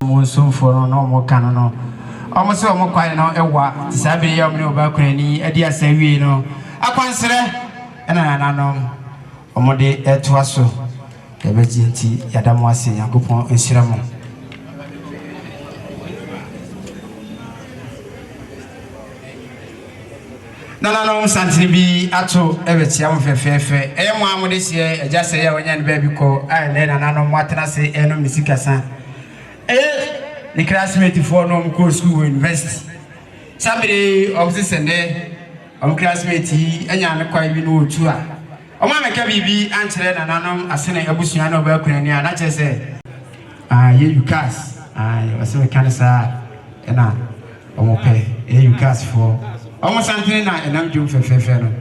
Monsoon for no more canon. Almost so more quiet now, a Sabi Yammy Bakrani, a dear Savino. I consider and I know Omode Etwaso, the Virginity, Yadamwasi, Yakupon, and Siramon. No, Santini be ato every young fair. Everyone this year, just say when you baby call, and then another Martina say, and no Missicasa. The classmate for no go school university. Somebody of this and there, classmate, and you're quite know too. O mama ka bibi ankyere na nanom asene abusua na obakurani a na kyese ye Lucas wase we kan sa na omope ye Lucas for omo santene na enam djum fefefe no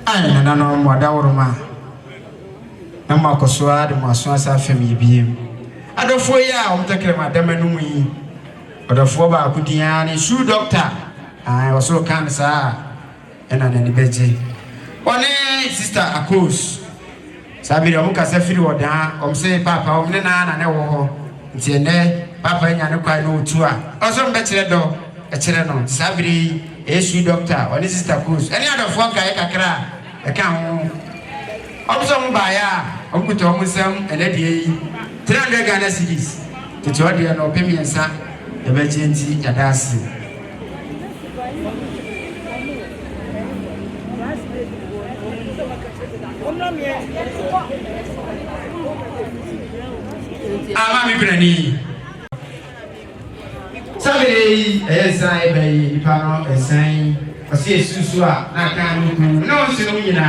na nanom wadawroma na makosoa de masoa sa fami biem adofo ya omtakere madama no yi adofo ba akudia ni shoe doctor waso kan sa ena na ni beje one sister akos sabiri omuka safiri woda omse papa omne na ne wo ho nti ene papa nya ne kwa no otu a oso mbekire do e kire no sabiri shoe doctor one sister akos ene adofo nka e kakra e kan ho omso mba ya omkuto omusam ene die 300 Ghana cedis. To Jordan no pemiensa emergency yadasi. Mami Granny. Sabe esa ebe ipano esan osi esusu a na kan no nsi no nyina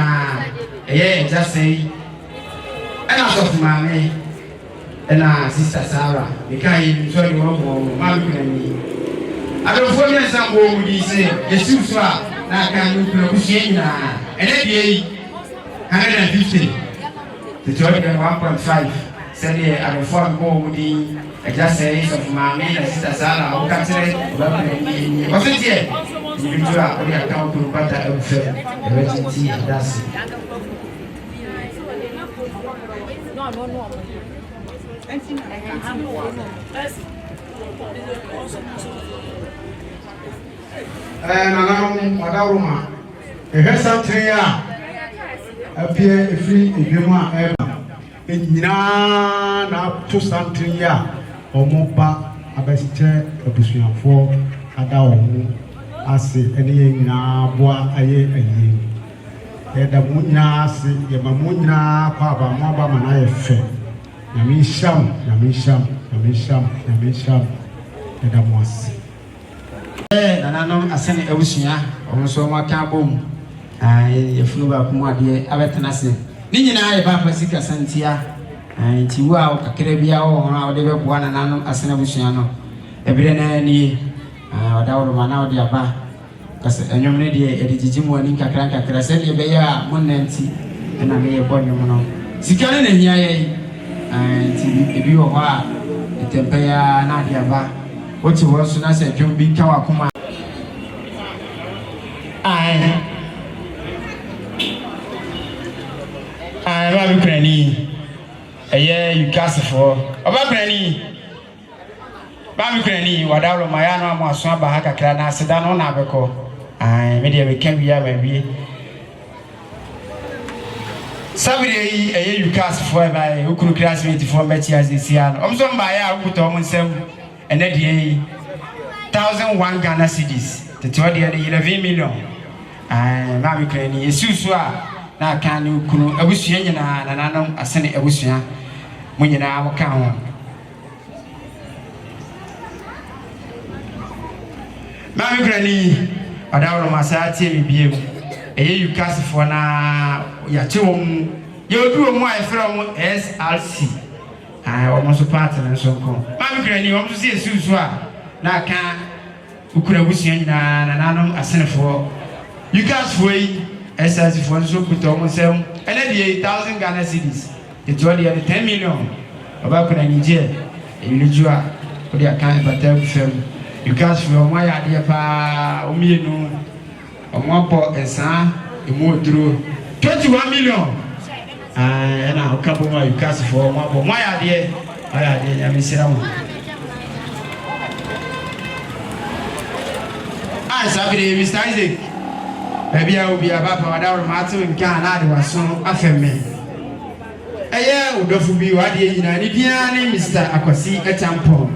just say ana so mami ena sister Sarah ikai so ni wo mami Granny adofo mi nsan bo mu di se esusu a na kan no kusie nyina ene die 150 to Jordan 1.5 say adofo bo mu di just say so mami na sister Sarah o ka tere ba Granny o se tie individual o ya kan ko pata e fe emergency that's no Madaruma, a Hessa Tria appear a free Ibima Eva in Yana to Santria or Mopa Abesite a Bushia for Adao as any Boa Aye Aye. The Munya, the Mamunya, Papa, Maba Manaya Fe. Yamisham, Edamos. Nanano asene ewusua omonso maka bom yefunu ba kuma de abetenase ni nyina ye ba pasika santia nti wo a kakra bia wo ho a de beboa nanano asene ewusua no ebire na ni wadawro mana odi aba kase enwom ne de edijijimo ani kakra se de be ya monanti na me ye bonwom no sikane na hia ye nti ebi wo ho a tempe ya na de aba what you want to say, John B. Kawakuma. I love Granny. A year you cast for about Granny. Baby Granny, whatever my anna was swam by Hakakana, sit down on Abaco. I made a can be maybe. Saturday, a year you cast for by who could classmate for Betty as this year. Also, by our put on some. And that day 1,001 Ghana cedis to 11 million. Mami Granny, Susua, na can you kunu abusian and anam ascending abusia when you now count. Mami Granny, Adao Masati, be a you cast for na Yachum, you do more from SRC. I almost partner and so on. Mami Granny, want to see a Susua. Na can Ukurabusian and anum ascend for you cast way as for so put almost 8,000 Ghana cedis. It's already 10 million about Niger, a Nigeria, for the account of a film. because from my idea pa omienu omopo esa emoduro 21 million na okapo ma because for omopo my idea ya misira mo sabiri Mr. Isaac baby I will be about Madam Martin in Canada was so afeme eye odofu bi wade yina ni bia ni Mr. Akwasi Etampo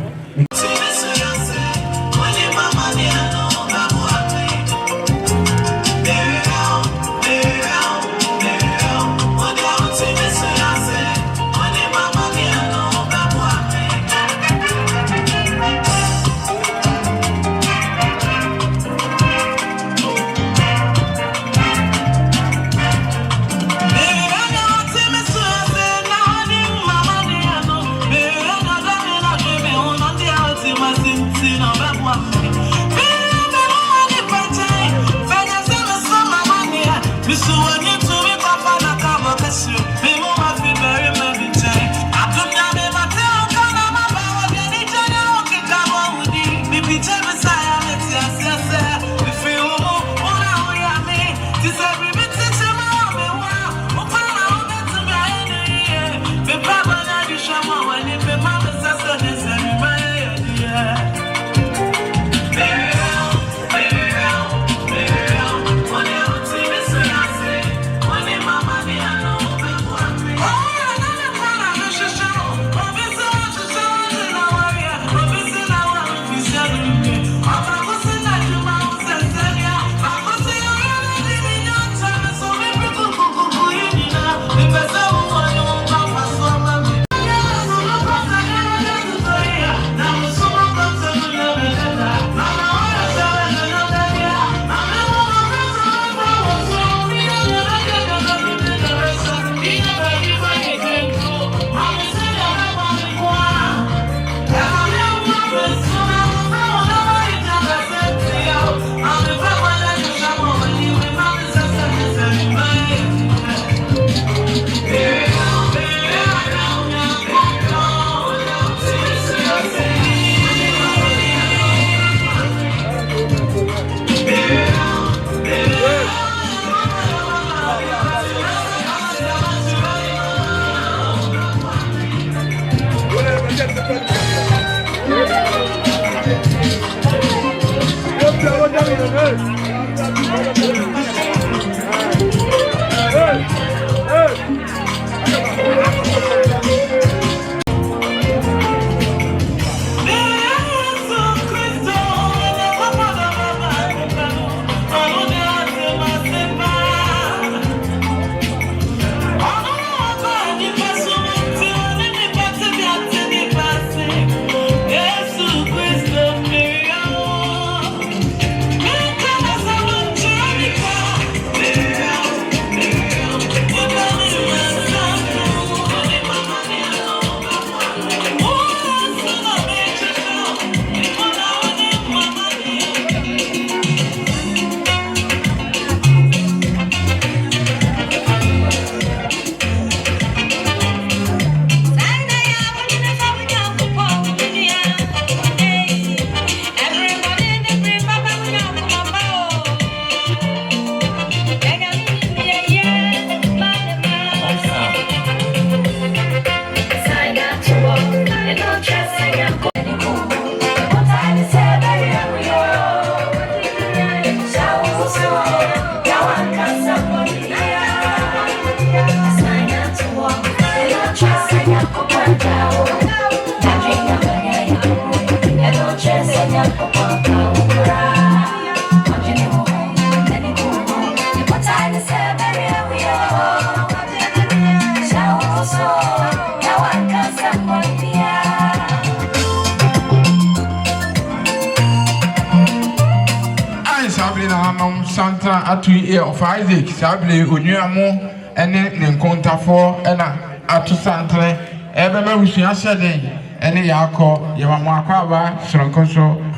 Santa Atui of Isaac, Sabli, Unuamo, and Nenconta for Ena Atu Santre, Ebema Wishia Day, and Yako, Yamamaka, Srankoso.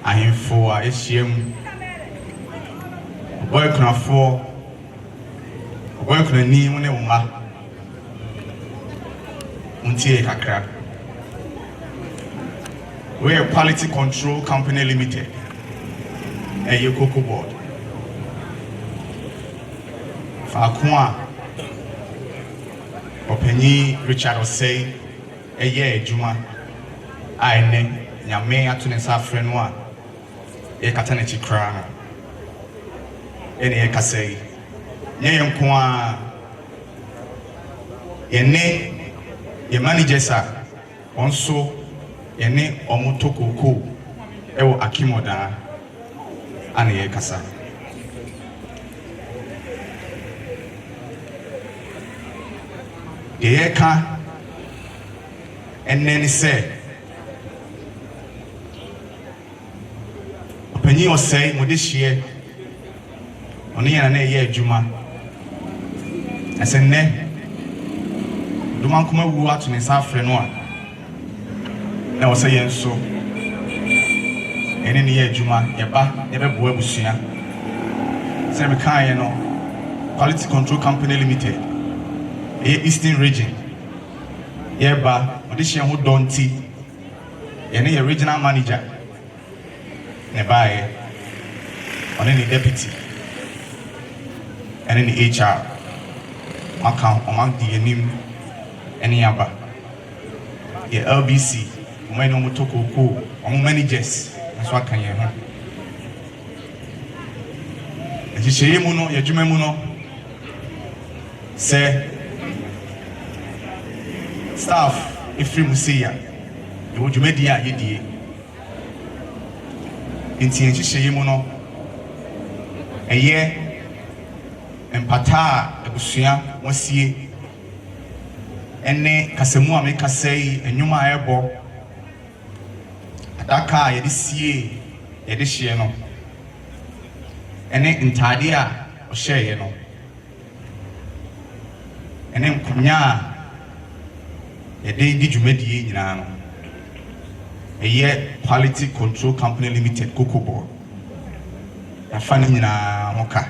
ahemfo a ehyia mu boy kunafo boy kunani mu ne woma untie kakra we are Quality Control Company Limited a Cocoa Board Fakua Openi Richard Osei a year Juma I ne Yame Atunesa Frenwa a Katanechi Krana any Ekasei Yam Kwa Yene your managers are also yene omutokoko ewo akimoda ane ye kasa ye ka enen se opanyi osei mode hie oni yana na ye adwuma asenne duma kuma wu atu ne safre no a na wo say enso ene ne ye adwuma ye ba ye be bo abusua say me kan ye no Quality Control Company Limited Eastern Region ye ba odi hye ho donti ye ne ye regional manager ne ba ye one ne deputy ene ne HR maka omang di enim ene yaba ye LBC my no mutoko on managers so aka ye ho e hye mu no ye dwuma mu no se staff ifri musia ye dwuma di a ye die nti ye hye mu no eye empata abusua wasie ene kasemu a me kasei enwuma a ebo adaka ye de sie ye de hye no ene ntade a o hye ye no ene nkunya ye de di dwumadie nyina no eye Quality Control Company Limited Cocoa Board ya fani nyina moka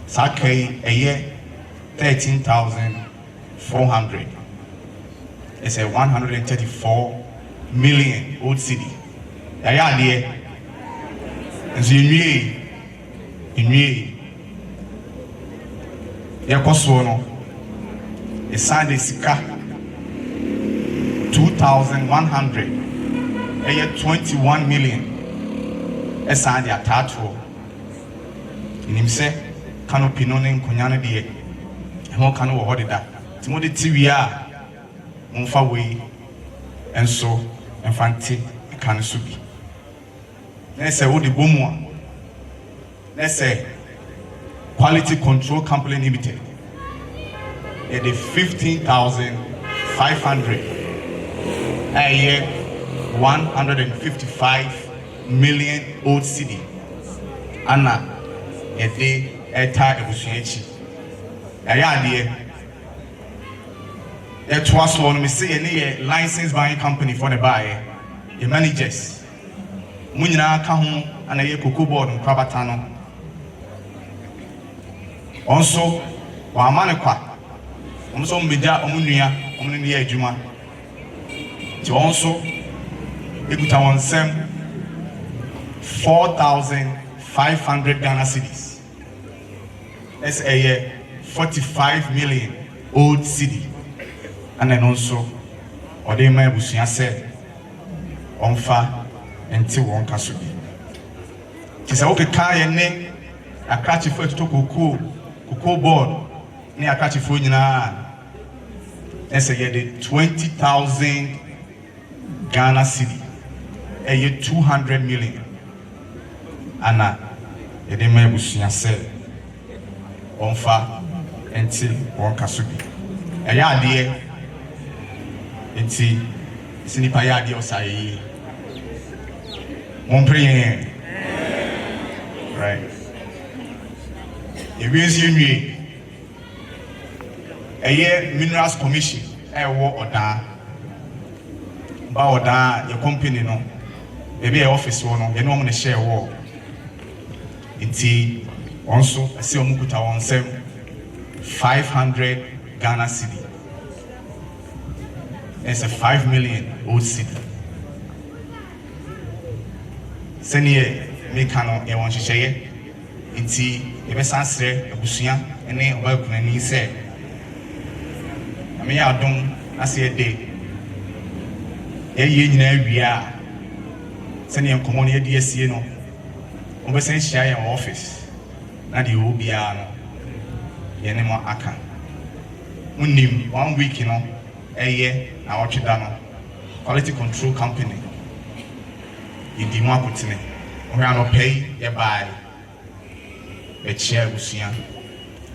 sakai eye 13,400 it's a 134 million old city ya de nso inwie ya koso no e sande sika 2,100 eye 21 million e sande atato inimse canopy no ne nkonya no de ho kan wo hodeda timo de TV a mfa we enso mfante kan so bi na se wo de bomu a na se Quality Control Company Limited at the 15,500 a year 155 million old city ana a day eta ebusuachi aya de it was one me say any licensed buying company for the buyer the managers munyina ka ho ana ye Cocoa Board nkwabata no also wa mane kwa omso mbeja omunua omne ye adwuma ti also eguta wonsem 4,500 Ghana cedis. That's a year 45 million old city. And then also Odema Busia said onfa until one kasubi. Tis a okay kaya ne a catchy foot to Cocoa Board near a catchy food in that's a year 20,000 Ghana city. A year 200 million. Anna Odema Busia said onfa until one kasubi. A yard dear. Enti sinipa ya ade osayi mon prier right ewiesi nwie eye Minerals Commission wo oda ba oda your company no maybe office one, you know, I'm going to share a wall. Inti, also, I see Omukuta on 500 Ghana cedi. It's a 5 million old cedi. Senior, me cano, I want to share. Inti, if I answer, a bushia, and then work when he said, I mean, I don't, I say a day. A year, we are sending a community DSC, no. We send share your office. Now the OBR, Yanema Aka. We name 1 week, you know, a year, our Chidano, quality control company. In the market, we are not pay a buy a chair with Sian.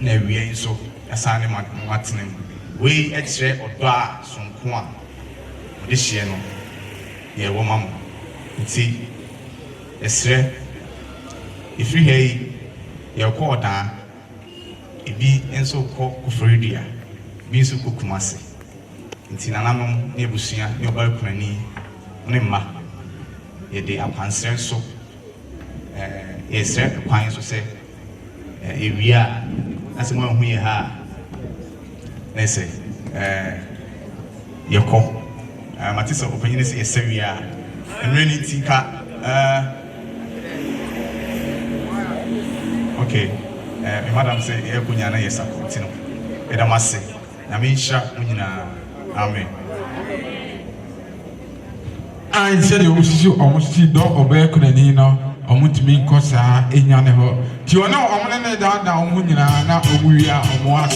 Ne we so a sign Martin. We a chair or bar some quan. This year, no, yeah, woman. See, it's if you hear your quarter, it be and so called Kufridia, be so Kumasi. In Tinanam, Nebusia, your balcony, Nema, a day up answer so. Yes, sir, pines to say, if we are, that's the one we have. Let's say, your call. Matisa opinion is a severe and really tika. Okay, Madam say, Ebunyana, yes, I continue. Edamasi, Namisha, Munina, Amen. I said you almost see dog obey Kunanino, or Mutimi Cosa, in Yaneho. You are now on the down Munina, now we are on one.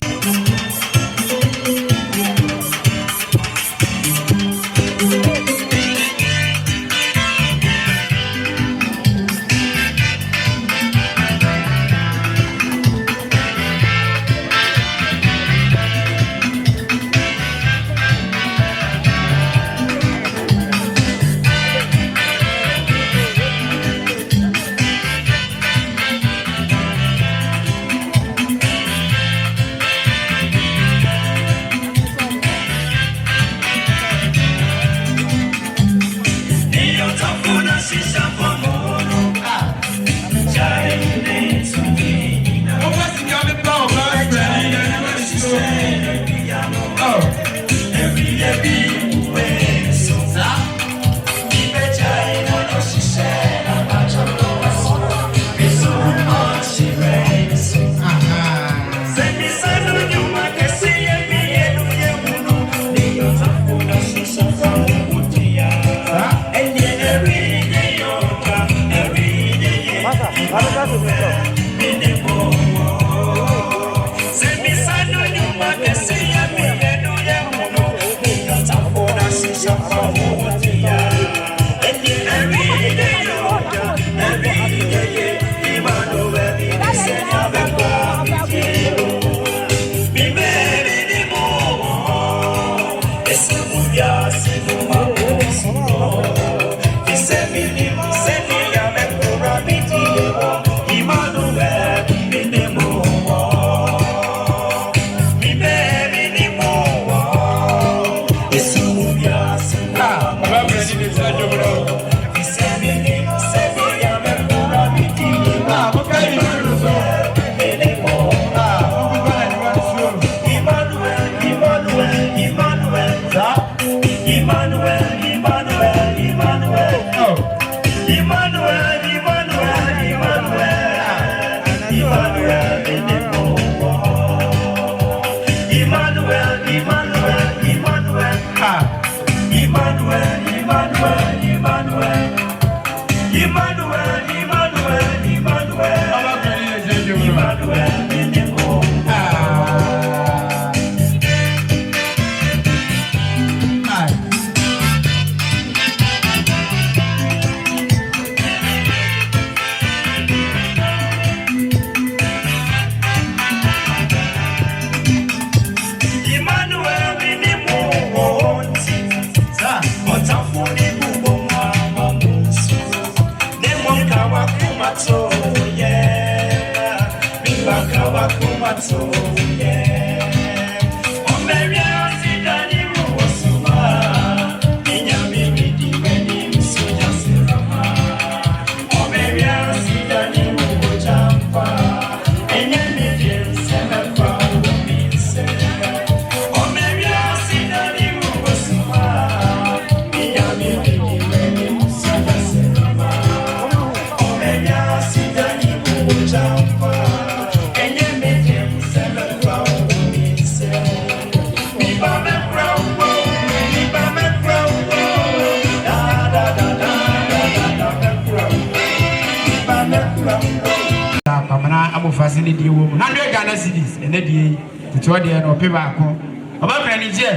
amofase ne die wo 100 Ghana cedis ene die tete ode no pe ba ko oba pra ni je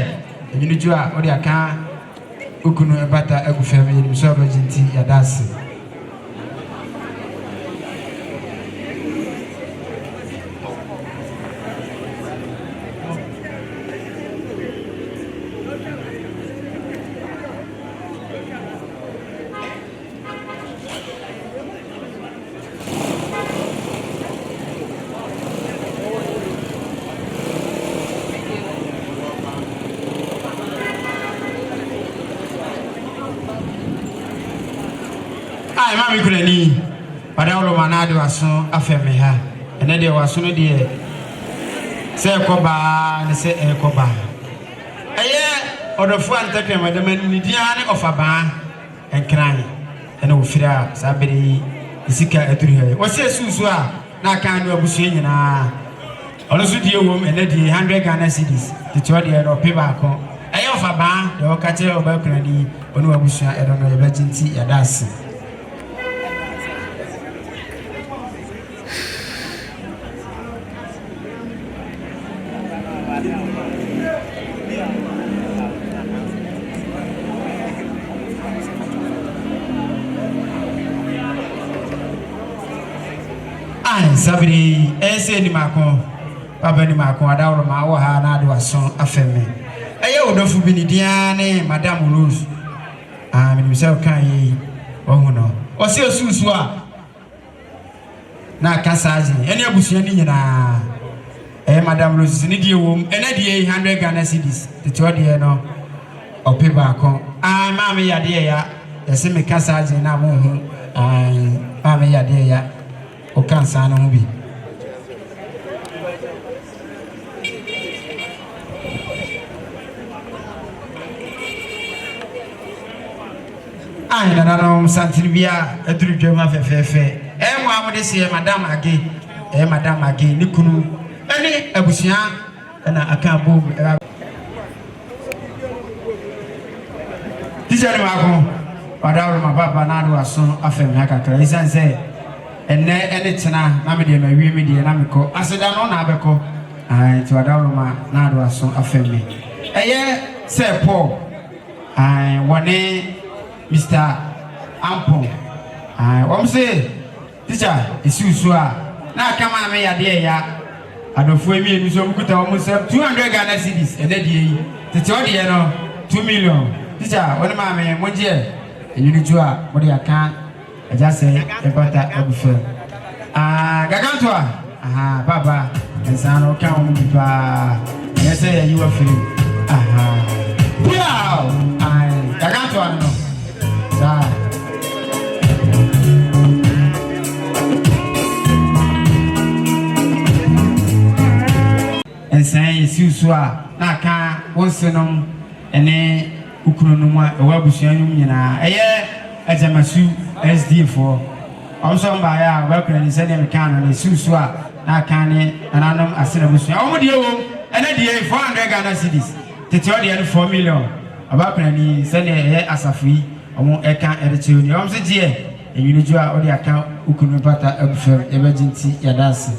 enyinu ju a ode aka okunu ebata agu fam ni so ba jinti ya dance ai mami kulani pada ulo manade waso afeme ha ene de waso no de se koba ne se koba eye odofo antakre madam ni diane ofaba enkran ene ofira sabere isika eturi he wo se susu a na kan no abusu nyina ono so die wom ene de 100 Ghana cedis de to de no pe ba ko eye ofaba de o ka kire oba kulani ono abusu e do no ye bajinti ya dance sabiri ese ni mako baba ni mako adawro ma wo ha na do aso afeme eye odofu bi ni diane madam Rose mi se kan yi ohuno o se osusu a na kasaji ene abusu ni nyina madam Rose ni die wom ene die 100 Ghana cedis de to de no ope ba ko ma me yade ya ese me kasaji na mo hu ma me yade ya o kan sana mu bi ai na no santribia eduru dwema fefefe mo amode se madam age ni kunu ene abusia na aka bom tijari mako wadawro mababa na do aso afem akakra isanse ene tena na me de ma wi me de na me ko aseda no na abeko ai ti wadawro ma na do aso afem eye se Paul ai wone Mr. Ampo wom se teacher isusu a na kama me yade ya adofo emi enu so mkuta wom se 200 Ghana cedis ene die yi tete ode no 2 million teacher wona ma me monje enyunu ju a mode aka aja se ebata abufe gagantwa baba ensano ka wom bipa yese ya yiwa firi wow gagantwa no sa ensan siusu a na ka wonsenom ene ukronum a ewabusuanum nyina eye ajamasu SD4 also ba ya bakra ni sene mekano ni siusu a na ka ne ananom asena busuan omode wo ene die 400 Ghana cedis tete ode 4 million abakra ni sene eye asafi omo eka erechiu ni omse die enyunuju a ode aka ukronum pata agufem ebejinti yadase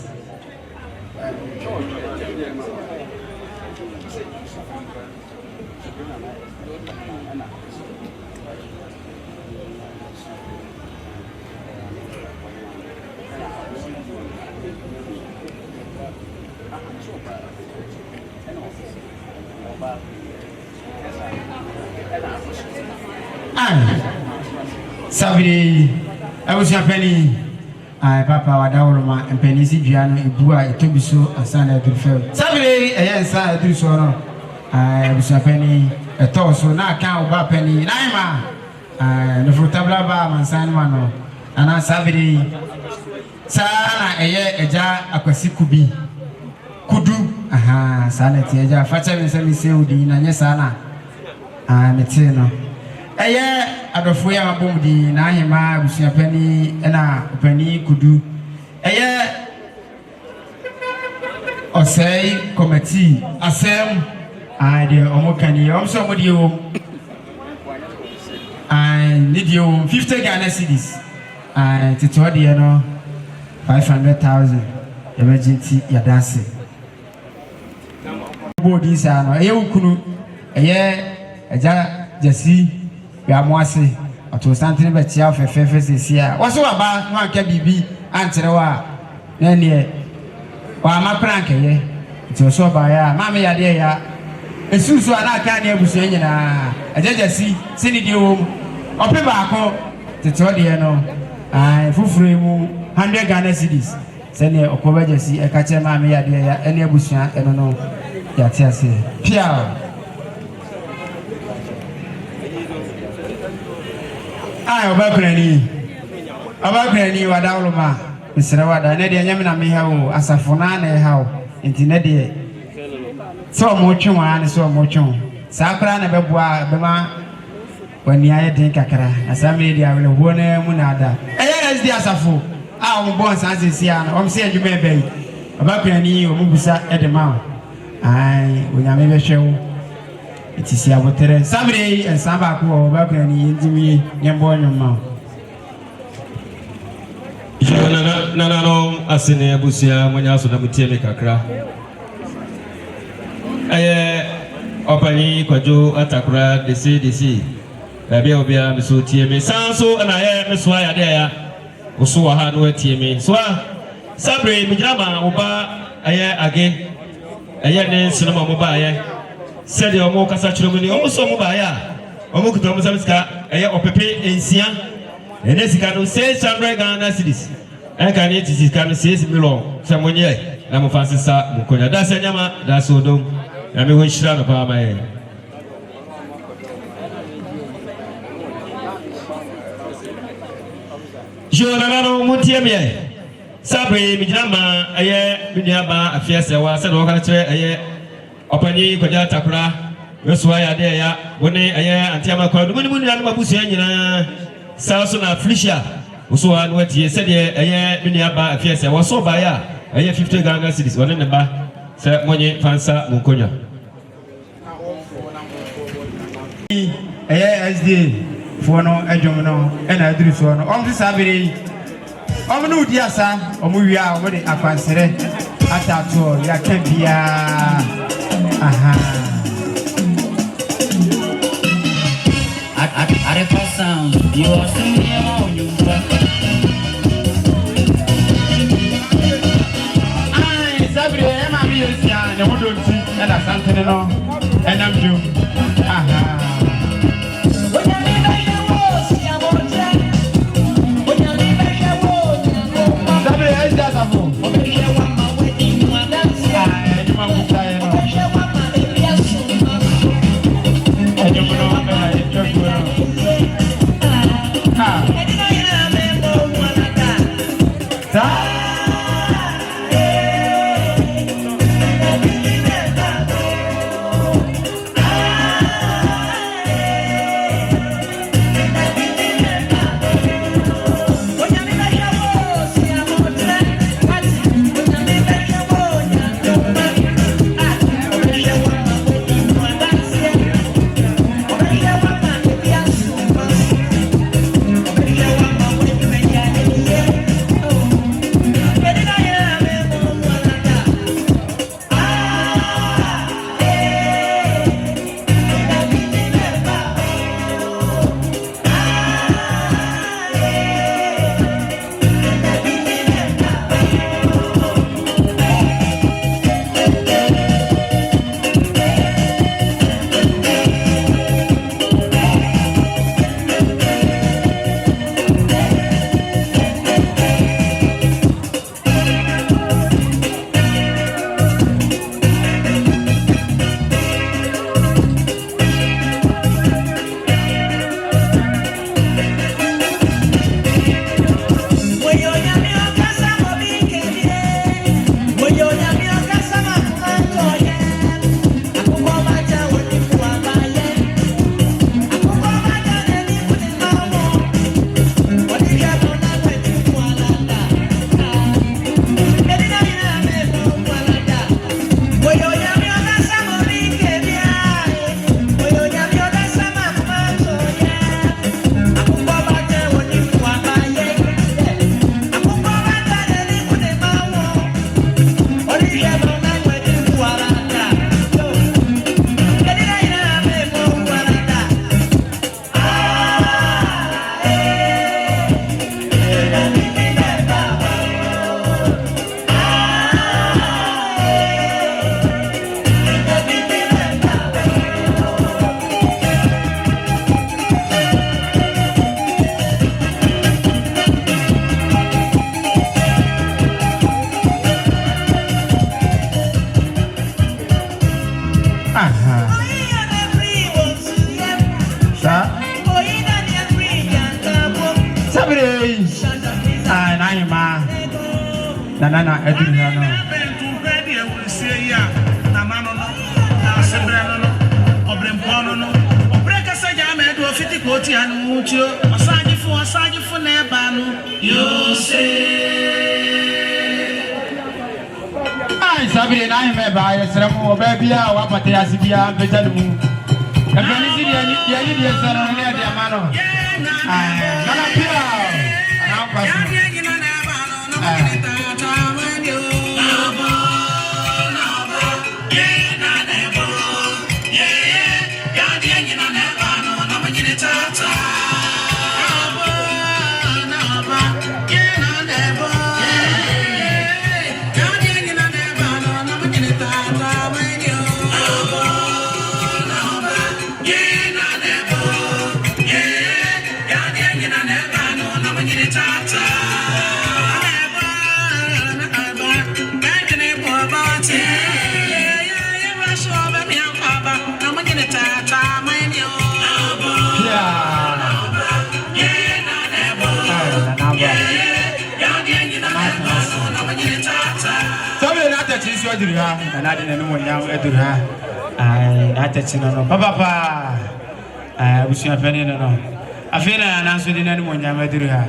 sabiri abusia pani papa wadawroma mpani si duano ebu a etobiso asana edurfe sabiri eyensa edurso no abusia pani etoso na kan oba pani naima no frutabla ba mansan mano ana sabiri sana eye eja akwasi kubi kudu sana ti eja facha mi se mi se udi na nye sana metino eye adofo ya mabomdi na ahema abusia pani na pani kudu eye osei committee asem de omokani omso omodi wo need you 50 Ghana cedis tito de no 500,000 yɛbɛgye yɛdase bodi saa no ɛyɛ wukunu ɛyɛ agya Jasi yamo ase ato santene bɛkyia fɛfɛfɛ sesi a wɔso waba no anka bibi ankyerɛ wa na ne wa ma prank ɛyɛ nti wɔso ba ya ma me yade ya esusu ana aka ne abusua nyinaa agya Jasi sini die wom ɔpe baako tete ɔdeɛ no ai fufure mu 100 Ghana cedis sɛne ɔkɔba Jasi ɛka kyerɛ ma me yade ya ɛne abusua ɛno no yate ase pia ai obakrani wadawloma misra wada ne de nyame na me hawo asafona na hawo enti ne de so mo twwa ne so mo twwa sakra na beboa bema wani aye den kakra asame de awle ho na mu na ada SD asafo a o bo nsanse sia na o mse adwuma ebe obakrani o mu busa edema ai onyame be hwewo itisi abotere samre ensamba ko obakrani yindimi nyembo nyoma no asine abusia monya so na mutie me kakra opani kwajo atakura desi babia obia meso tie me sanso na meso ya de ya oso wa ha no tie me so sabre mi grama oba age ne sinema mo ba sede omo kasa chiro ni omo so mo ba omo kuto mo samska opepe ensia ene sika no 600 Ghana cedis eka ni tisi sika no 6 million samonye na mo fasisa mo konya da se nyama da so dom na me ho hira no pa ma jona no mutie me sabre mi grama bidiaba afiase wa se do ka kire opani kwaja takura wesuwa ya de ya woni antiama kwa dum ni na mabusu nyina saso na Felicia usuwa no tie se de bidiaba afiase wa so ba ya 50 Ghana cedis woni ne ba se monye fansa munkonya SD for no adwom no na aduru so no omse sabere omno udi asa omwia omde akwansere atato ya kambia aha Arepa sound you are singing on you ai sabere ma mi yesia ne wodonti na santene no enamdum aha Sabre. Ah, na ma. Na edu na no. Na mano no. Na sebrano no. Obrempono no. Obreka saja me do fiti koti anu ucho. Osaji fu na eba no. You say. Ai sabre na me ba yesra mu oba bia wa pate asibia bejalu mu. Ebani si dia ni sara ne dia mano. Ai na pia. Na kwasi. Na de no nyam eduru ha ai atachi no papa ai busia fene no afena na so de no nyam eduru ha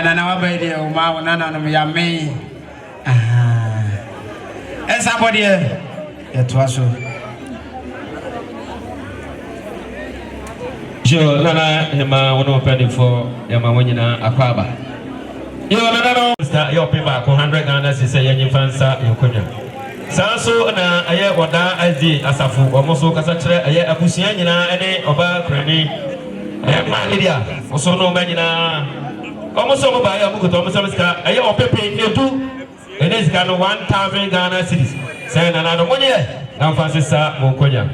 na wa bai de o ma na no ya me esa body e to aso jo nana hema wono pedi for ya ma wonyina akwaba yo nana no star yo pay back 100 Ghana si say yen fansa yokonya sanso na aye oda azi asafu omoso kasa kire aye abusia nyina ene oba krani ma nidia oso no ma nyina omoso mo ba ya bukuto omoso ska aye opepe edu ene ska no 1000 Ghana cedis say na no monye na fansa mo konya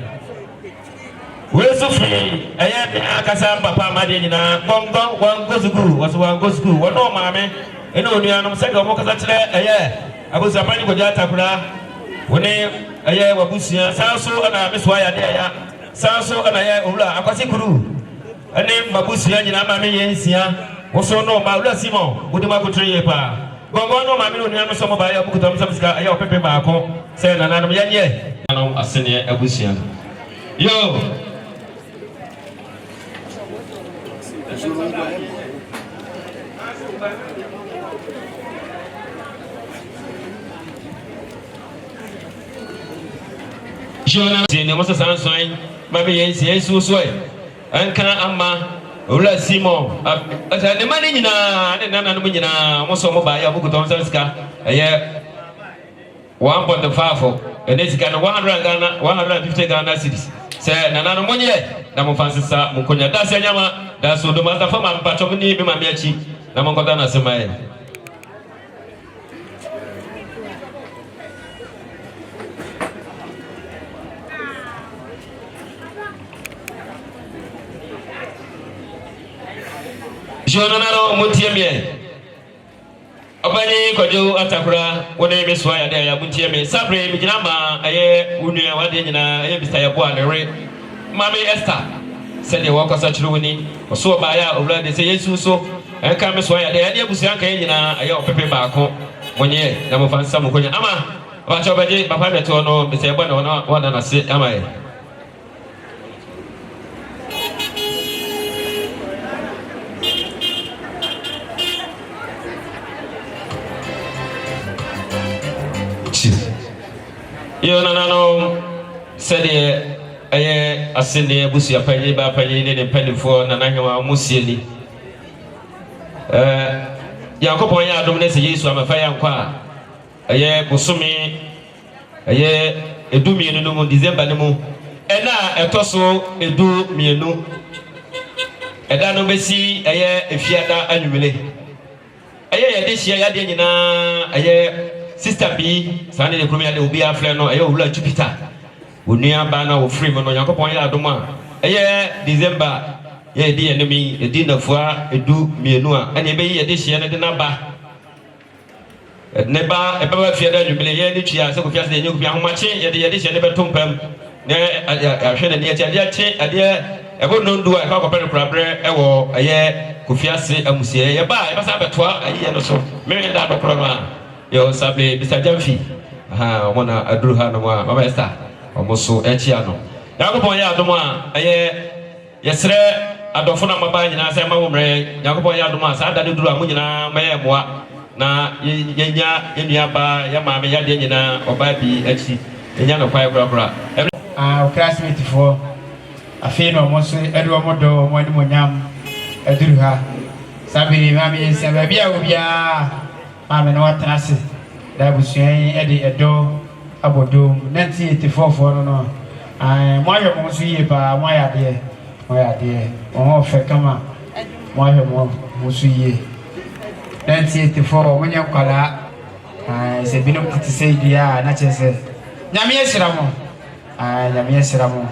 weso free aye akasa papa ma de nyina gongon wan gozugu waso wan gozugu wono maame ene onuanom se ga mo kasa kire aye abusa pani goja takura wone aye wabusia sanso ana meswa ya de ya sanso ana ya owura akwasi kuru ene mabusia nyina ma me yensia woso no ma owura simon wodi ma kotri ye pa gongo no ma me no nuano so mo ba ya bukutom samsika aye opepe ba ko se na nanom yenye nanom asene abusia yo Jona ne mo san soin ba be yen sie su so e anka amma owura simon ata ne mani nyina ne nana no nyina mo so mo ba ya bukuton san sika eye 1.5 ene sika no 150 Ghana cedis se nana no monye na mo fansisa mo konya da se nyama da so do ma da fa ma mpacho ni bi ma me achi na mo ngoda na semaye Jonanaro Muntieme Obani Kojo Atakura, wone Meswa ya de Muntieme, Sabre, Mijama, aye, Unia Wadina, aye, Mr. Yabuan, Mami Esther, said the walker such Runi, or so by over the say so, and come Meswa, the idea was young, aye, Pepe Bako, 1 year, number fan some Konya Ama, watch over the Papa Tono, Mr. Yabuan, one and I say, am I? Yo no said aye asende busia panye ba panye ne mpelifo na nahwa musieli yakopon ya adom ne se Yesu amafa ya nkwa aye bosumi aye edumienu no mu December ne mu ena etoso edumienu eda no besi aye efiada anwumele aye ya de hia ya de nyina aye Sister B, Sunday the Premier will be a friend or a Jupiter. Would near banner or free on Yakopon Yadoma. A year, December, ye the enemy, a dinner for a do me noa, and a bay edition at the number. At Neba, a power feather, you believe, so just the new young machine, yet the edition never took them. I should have near a dear ebo no ndu a ka ko pere prabre e wo eye kofiase amusie ye ba e ba sa betwa ayi no so me da do programa yo sable Mr. Jamfi mona aduru ha no ma baba esta omoso echia no yakopon ya adom a eye yesre adofo na maba nyina se ma wo mre yakopon ya adom a sa da de duru a mu nyina ma ye moa na yenya enua ba ya ma me ya de nyina oba bi echi enya no kwai bra classmate for afi no mo so edo mo do mo ni mo nyam aduru ha sabiri ma me se ba bia obia ma me no watrase da busuan ede edo abodo 1984 for no mo ayo mo so yie ba mo ya de o fe kama mo ayo mo so yie 1984 mo nya kwala se binom titi se dia na chese nyame yesira mo nyame yesira mo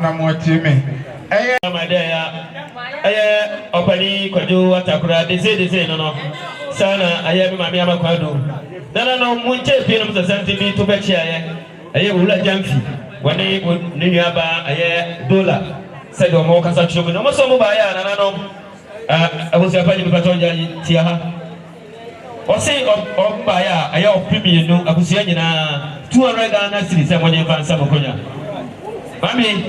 na mwatime madaya opani kwaju atakura dese no sana aya mi mami amakwado no munche pie no msasanti bi to bechi aya wula jamfi wani ninu aba aya dola sedo mo kasa chugo no so mo ba ya no abusi apaji mi patonja tia ha osi ba ya aya opimi no abusi anyina 200 Ghana cedis se mo nye fansa mokonya mami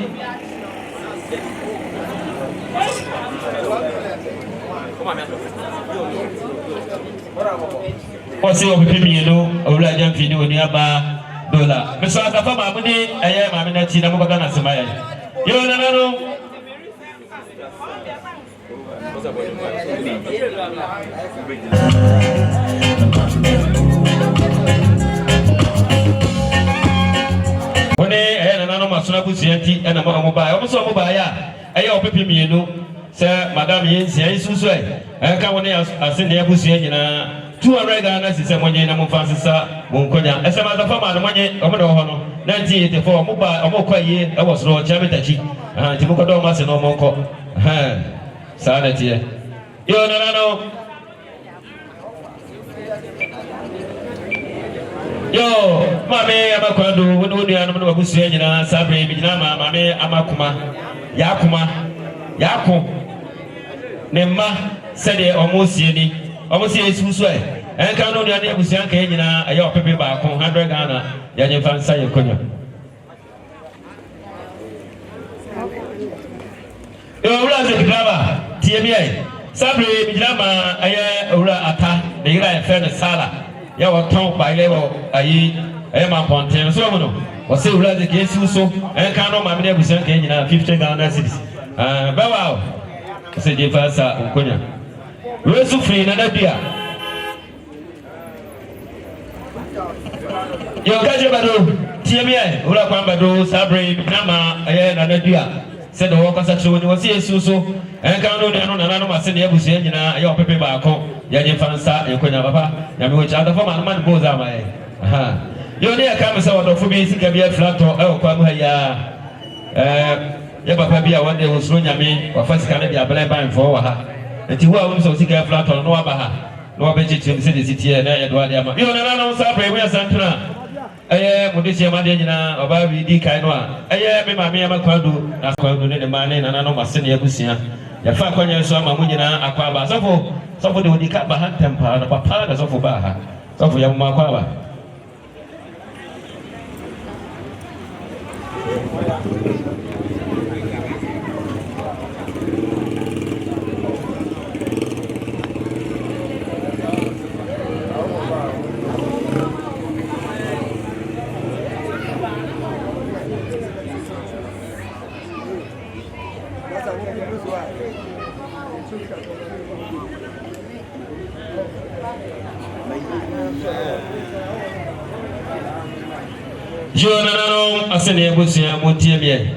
osi opimi no wula jamfi ni woni aba dola meso akafa mamuni aya mami na tina mo na semaya yo no wone nano masona busianti na mo ba o so mo ba ya opepe mienu se madam yensi isusu ka wone asende ya busian nyina 200 Ghana si se monye na mo fansisa mo nkonya ese ma zafa ma no monye o mo do ho no 1984 mo ba o mo kwaye e wo soro chametachi ti mo kodo ma se no mo nko sana tie yo no yo mame amakwado woni anu no babusu nyina sabre bijina mame amakuma yako ne ma sede omosie ni omosie susu enka no ne abusu anka nyina aye opepe ba ko 100 Ghana ya nye fansa ye konya yo wura ze graba tie bi sabre bijina ma aye wura ata ne ira e fe ne sala ya waton ba ile wo ayi ma ponten so mo no o se wura de ke susu enka no ma me abusu anka nyina 50 Ghana cedis bawa o se je fansa konya wesu free na dabia yo kaje bado tiemie ura kwamba do sabre nama aye na dabia se do wakasa choni wasi esuso enka no ne no na no mase ne abusu nyina aye opepe ba ko ya je fansa ekonya papa ya me wo cha da fama man boza ma yo ne aka me se wodofo bi sika bi aflato e kwa mu ha ya papa bi a wande wo suro nyame wa fasika na bi abela ban fo wa ha enti wo a wo so sika aflato no wa ba ha no wa be chichi se de sitie na ya do ade ama yo na no sabre we asantuna mudisi ma de nyina oba bi di kai no a me mame ya makwado na kwado ne de mane na no mase ne abusia ya fa kwanya so ama mu nyina akwa ba sofo de wodi ka ba ha tempa na papa da sofo ba ha sofo ya mu akwa ba yo nanano asene ebusia montie bie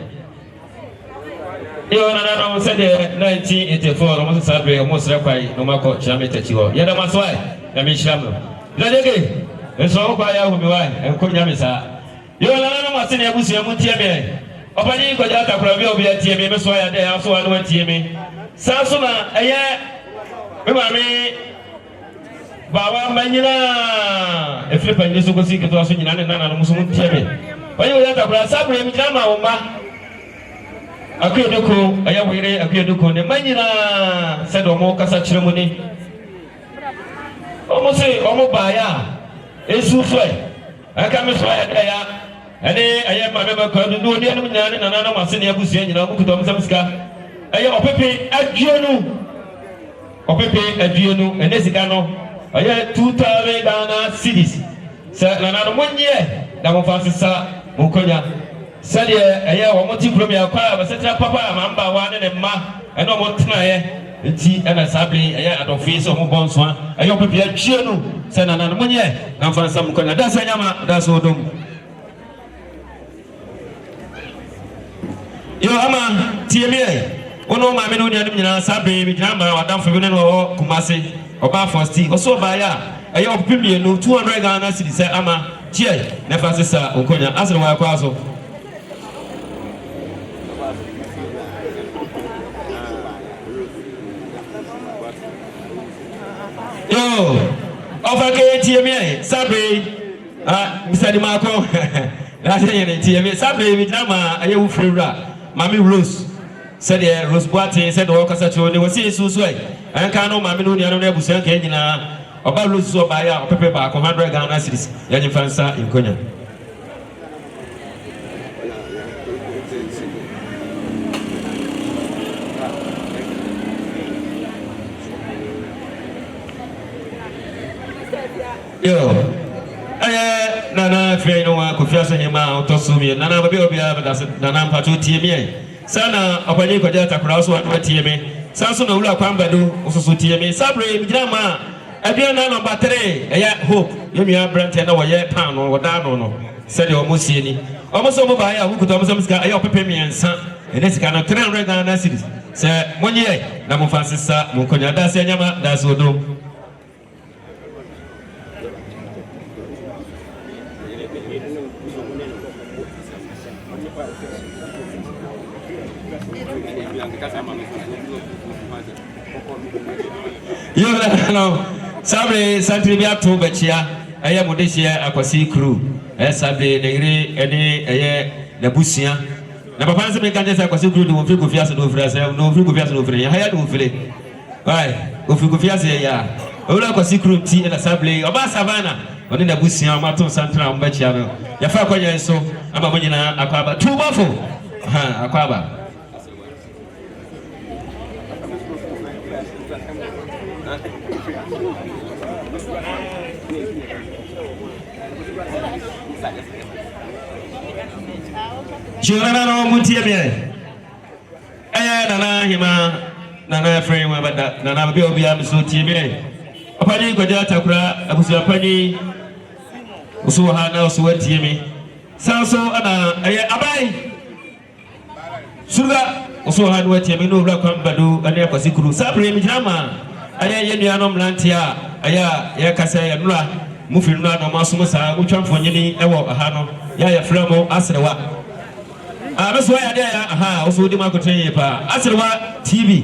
yo nanano sede 1984 mo sabe mo sere kwai no mako chame tachiwo yeda maswai ya mishamo ladege eso kwa ya hubiwai enko nyame sa yo nanano asene ebusia montie bie opani ko jata kura bi obi atie me so ya de ya so anu atie me sanso na eye me ma me bawa manyina efripa ndi so kosi keto aso nyina ne nana no muso montie me oye o jata kura sabre mi jama o ma akuyedoko aya wire akuyedoko ne manyina se do mo kasa kire mu ni o mo se o mo ba ya esu so aka me so ya de ya ane aye ma me ba ko do ni anu nyane nana na masene abusia nyina ku kutom samska aye opepe aduonu ene sika no aye 2000 Ghana cedis sa nana no monye da mo fasisa mo konya sade aye wo moti promi akwa ba setra papa ma mba wa ne ma ene mo tena ye enti ena sabli aye adofi so mo bonso aye opepe aduonu sa nana no monye na fasisa mo konya da sa nyama da so dom yo ama tiemie ono ma me no nya nyina sabe mi gyina ma wadam fo bi no kumase oba fosti oso ba ya aye opimie no 200 Ghana cedis ama tie na fasisa onkonya asere wa kwa so yo ofake tiemie sabe misadi mako na se tiemie sabe mi gyina ma aye wo frewura mami Rose said Rose Boate said o kasa cho ne wasi susu ai an ka no mami no nia no ebusan ka nyina oba Rose so ba ya opepe ba ko 100 Ghana cedis ya nyi fansa inkonya yo nana fe no wa ko fiasa nyema otosumi nana babi obi nana mpacho tie mi sana opanye ko jata kura so anu tie mi sanso na wula kwambado ososo tie mi sabre bijira ma aduan na number 3 eya hope yemia brand na wo ye pan no woda no sede o mosie ni o mo so mo ba ya wukuto mo so msika eya opepe mi ensa ene sika no 300 Ghana cedis se monye na mo fansisa mo konya da se nyama da so do yo no sabre santri bia to bachia eye modeshia akwasi crew sabre negre ene eye na busia na papa nse me kanje sa akwasi crew do fi kofiase do frase no fi kofiase do frase ya do file ai ofi kofiase ya owura akwasi crew ti na sabre oba savana oni na busia ma to santra am bachia no ya fa kwanya so ama monyina akwaba tubafo akwaba Jurana no mutie bie nana hima nana frame wa bada nana bi obi am so tie bie opani ko jata kura abusu opani usu ha na usu watie mi sanso ana abai suga usu ha no watie mi no bra kwambado ane akwasi kuru sabre mi jama yenu anom lantia ya kasa ya nura mufi nura no maso sa utwamfo nyini ewo aha no ya framo asrewa abeso ya de aha oso di makoten pa asrewa TV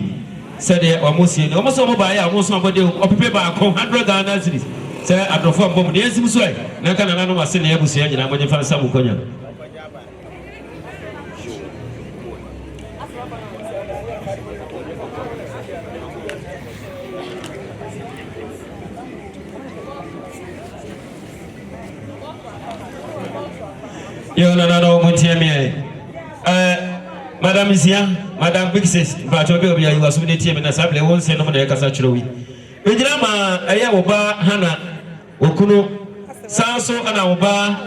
sede o mosie no mo ba ya mo so bode opepe ba ko 100 Ghana cedis se adrofo mbom de ensim so na kana na no mase na ebusu ya nyina mo nyefa nsa mu konya yo no mutie mi madam Isia madam Bixes ba to be obi ayi waso ne tie mi na sable won se no mo na kasa chirowi ejira ma eye wo ba hana okunu sanso ana wo ba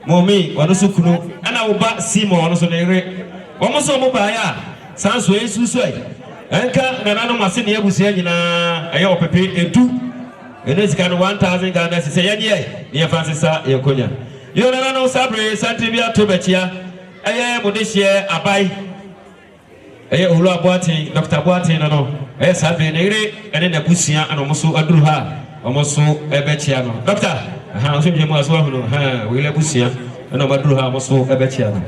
momi wano so kunu ana wo ba simo wano so ne re wo mo so mo ba ya sanso esusu ai enka na nanu mase ne abusia nyina eye opepe edu ene sika no 1000 Ghana se ye ne ye fansisa ye konya yo na no sabre santibia to bechia eye modehie abai eye olu aboaten Dr. Boaten no eye sabre ne ire ene na busia ana omoso aduru ha omoso ebechia no doctor ha so jemu aso hu no ha we le busia ana omaduru ha omoso ebechia no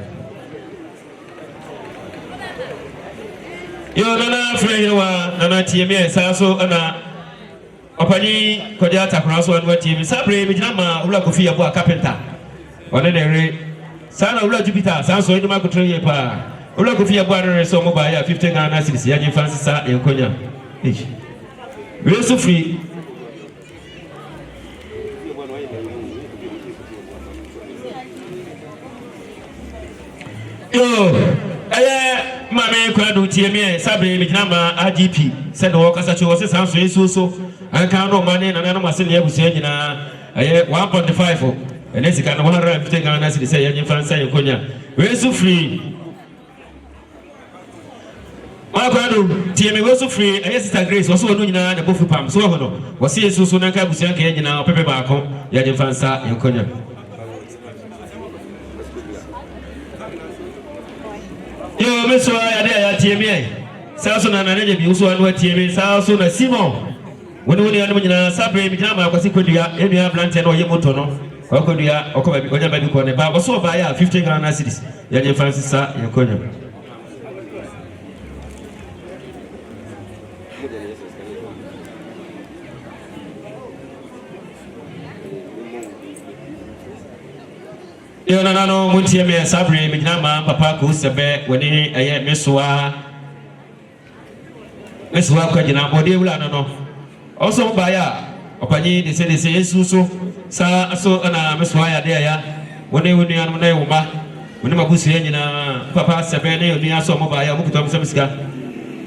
yo na frewa na tiemi sa so ana opani kodia takura so anwa tiemi sabre mi jina ma ula kofi yabo carpenter one na ere sana ula Jupiter san so eduma kotro ye pa ula kofi yabo arere so mo ba ya 15 Ghana cedis ya nyi fancy sa enkonya we so free yo mame kwado tiemi sabre mi jina ma AGP said wo kasa che wo se san so eso anka no mane na na masele abusia nyina 1.5 ene sika na 150 Ghana cedis say yen fansa yekonya we so free kwado tiemi we so free sister Grace wo so no nyina na bofu pam so ho no wo se eso so na ka abusia ka nyina pepe ba ko yen fansa yekonya yo meso ya de ya tiemi sa so na na je bi uso anu tiemi sa so na Simon woni anu nyina sabre mi jama akwasi kodua enua blante na oye moto no okodua okoba bi onya ba bi ko ne ba so ba ya 15 Ghana cedis ya je Francis sa yekonya yo na no muntie me sabre mi jama papa ko sebe woni eye mesoa kwa jina bode wula no also ba ya opani de se esuso sa so na mesoa ya de ya woni anu na yuma woni mabusu ya nyina papa sebe ne oni aso mo ba ya mo kuto mo sika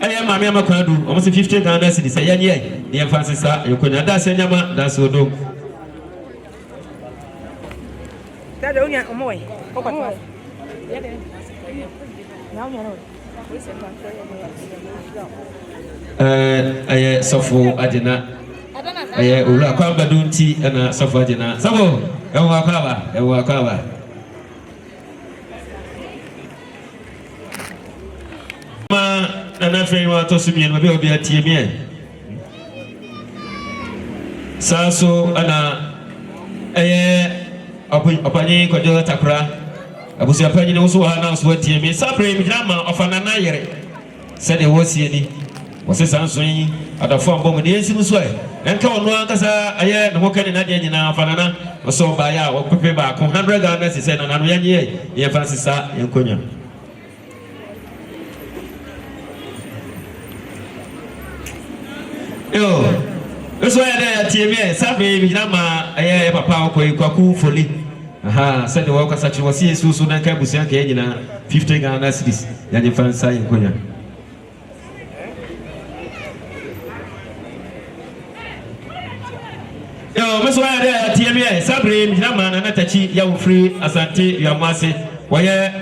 eye mame amakwadu o mo se 15 Ghana cedis ya nye ye fancy sa yekonya da se nyama da so do da do nya omo we ko kwa ya de na nya no we se kwa aye sofo adina aye ula kwa badunti ana sofo adina sabo ewa akaba ma na fe wa to sumi no be obi atiemi saso ana aye opani kojo takura abusia panyi no so ha na so atiemi sabre mi drama ofana na yere se de wosie ni wose sanso yi adafo ambom de ensim so enka ono ankasa aye no kani na de nyina afanana so ba ya wo pepe ba ko 100 Ghana se na no yanye ye Francis sa enkonya yo eso ya de tiemi sabe mi drama aye papa ko kwaku foli aha se de wo kasa chi wose esusu na ka busia ka nyina 50 Ghana cedis yanye Francis sa enkonya yo meso ya de tiemi sabre mi drama na natachi ya wo free asante ya mwase woye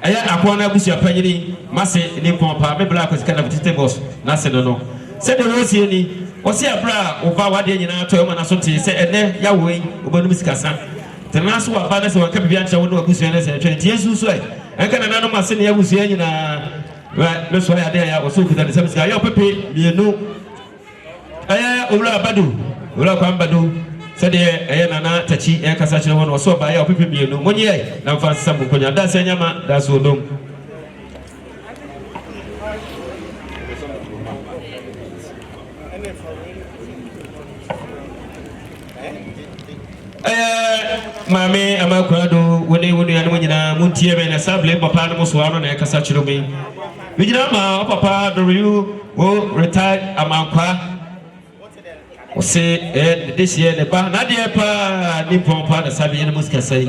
aya akwana busia panyini mase ni pompa me bla kwasika na vitete boss na se no se de rosie ni osi abra oba wade nyina to ma na so te se ene ya wo yi obanu sikasa tenaso wa ba na se wanka bibia ncha wo no abusia na se twa tie susu enka na nanu mase ne ya busia nyina meso ya de ya oso kuta de se sika ya pepe mienu aya owura abadu owura kwa mbadu sede eye nana tachi e kasa chire wono so ba ya opepe mienu monye na mfa sambu konya da se nyama da so dom mame amakwado woni anu nyina muntie be na sable papa no so ano na e kasa chire me bijina ma papa do you wo retired amankwa ose this year ne ba na de pa ni pompa da sabi ne musika sai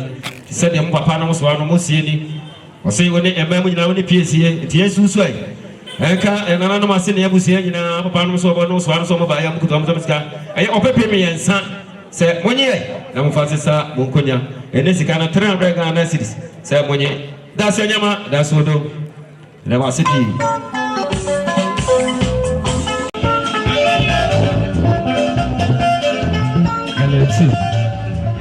se de papa no so ano musie ni ose woni emma mu nyina woni piesie tie susu ai enka enana no mase ne abusie nyina papa no so bo no so ano so mo ba ya mu kuto mo musika aye opepe me yensa se monye na mu fase sa mu nkonya ene sika na 300 Ghana cedis se monye da se nyama da so do na wasiti Let's see.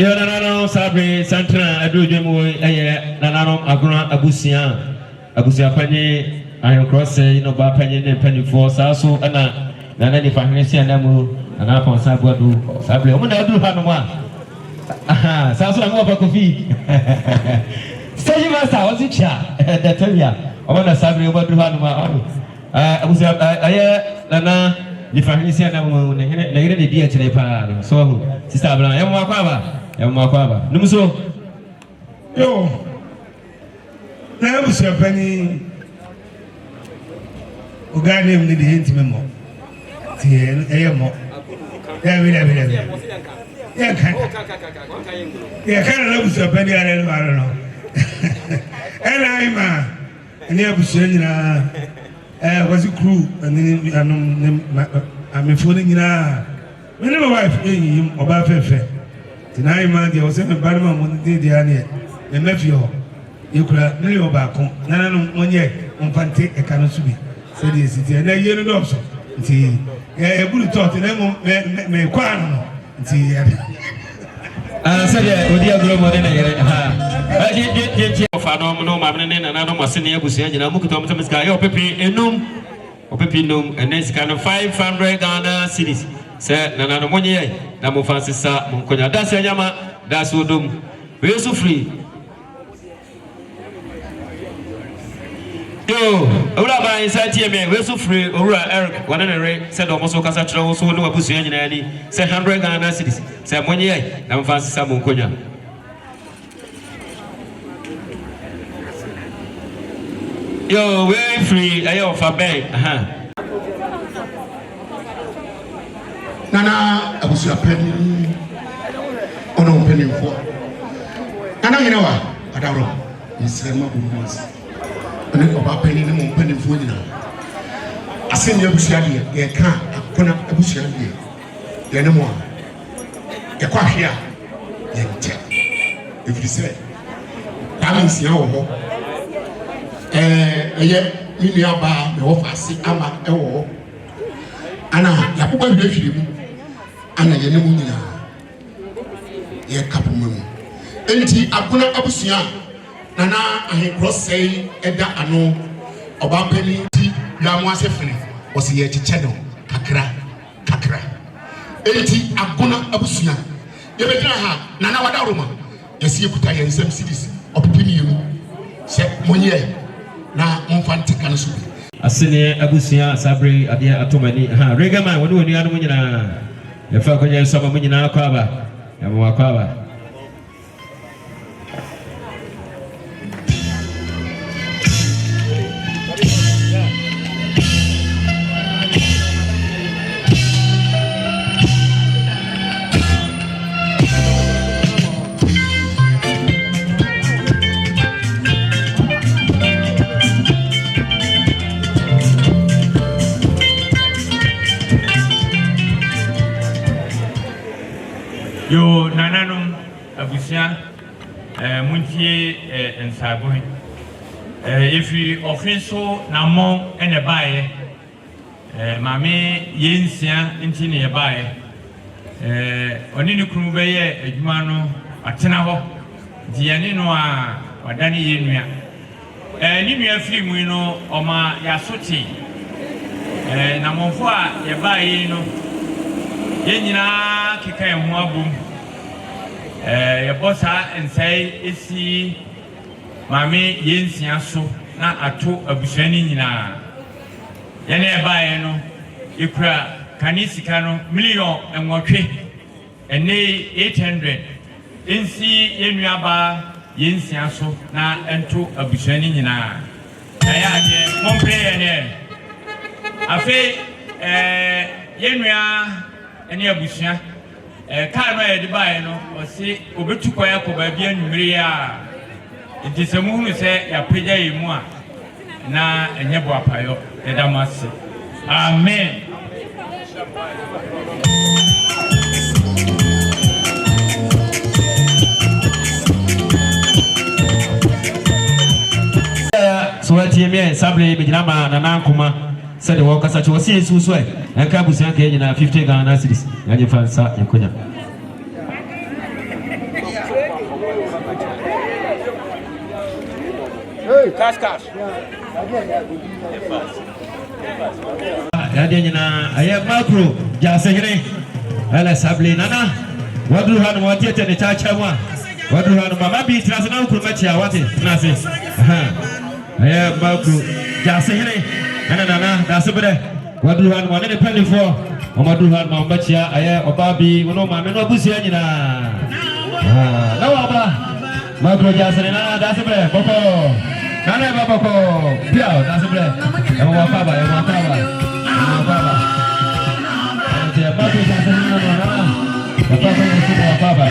Yo nanano sabre santra adu dwemu eye nanano agro abusia panye ayo cross no ba panye ne panye for saso ana nana ni fahne sia namu ana pon sabu adu sabre o na adu ha no ma aha saso ngo ba kofi sai master o si cha da tabia o na sabre o ba adu ha no ma abusia aye nana ni fahne sia namu ne ne ne dia chire pa so sister abla yamo akwaba numso yo na busia pani ogane mi de henti memo tie eyemo ya bi ya kan na busia pani ara no ara no ena ima ni abusia nyina was crew and anum amefo ni nyina me ne wife eyi oba fefe tonight man there was a barman mo dey ane e mafio yekura ne yo ba ko nana no monye onfante e kan so bi se dey siti na ye no dobso nti e buru tot na mo me kwa no nti se dey odi agro mo ne yere ha je fa no ma ne nana no mase ne abusia nyina mu kuto mo ska yo pepe enum o pepe num enes kan 500 Ghana cedis se nana no monye na mo fansisa mo konya dase anyama dase odom we so free yo ora ba inside me we so free ora Eric wana na re se do mo so kasa tro so no abusu nyina ni se 100 Ghana cedis se monye na mo fansisa mo konya yo we free ayo fa bank Nana abusia penny ono penny for Nana yenawa adaro isema bumus ene oba penny ne mo penny for nyina asen ye abusia de ye ka akona abusia de ye ne mo ye kwa hia ye nte if you say balance ya wo ho eye mini aba me wo fasi ama ewo ana yakuba bi hwiri mu ana ye ne mu nyina ye kapo mu enti akuna abusia nana ahe crossei eda ano oba pani ti ya mu asefene o se ye chiche no kakra enti akuna abusia ye be dra ha nana wada roma ye se ekuta ye nsem cedis opipini ye mu se monye na mfante kan so asene abusia sabre adia atomani ha regama woni anu nyina ya fa konya sama nyina akwaba ya mu akwaba yo nananum abusia muntie nsabo if you offenso na mo ene bae mame yensia nti ne bae oni ni kunu be ye adwuma no atena ho di yane no a wadane ye nua ni nua firi mu no oma ya soti na monfo a ye bae no ye nyina keka ye ho abom ye bossa ensai esi mame yensia so na ato abusuani nyina ye na e bae no ekura kanisika no million enwotwe ene 800 ensi yenua ba yensia so na ento abusuani nyina aya ade mompre ye ne afi yenua ene abusua ka no ye de bae no o se obetu kwaya ko ba bia nwure a ntisemu hunu se ya pagya yi mu a na enye bo apayo edamase amen so watie me sabre bijinama na nankuma said the workers at was seeing so and Kabusan Kenya 50 Ghana cities and you fancy Yakunya. Cash. Yadi nyina aye macro jasegre ala sabli nana wadru hanu watiete ne chacha mwa wadru hanu mama bi transna ukuru machia wate nase aye macro jasegre nana dasebre wadru hanu wane ne peli fo omadru hanu mama machia aye obabi wono mama no busia nyina na waba macro jasegre nana dasebre boko nana babako pia dasebre wakaba Baba. Dia batu jangan mana. Bapa yang semua baba.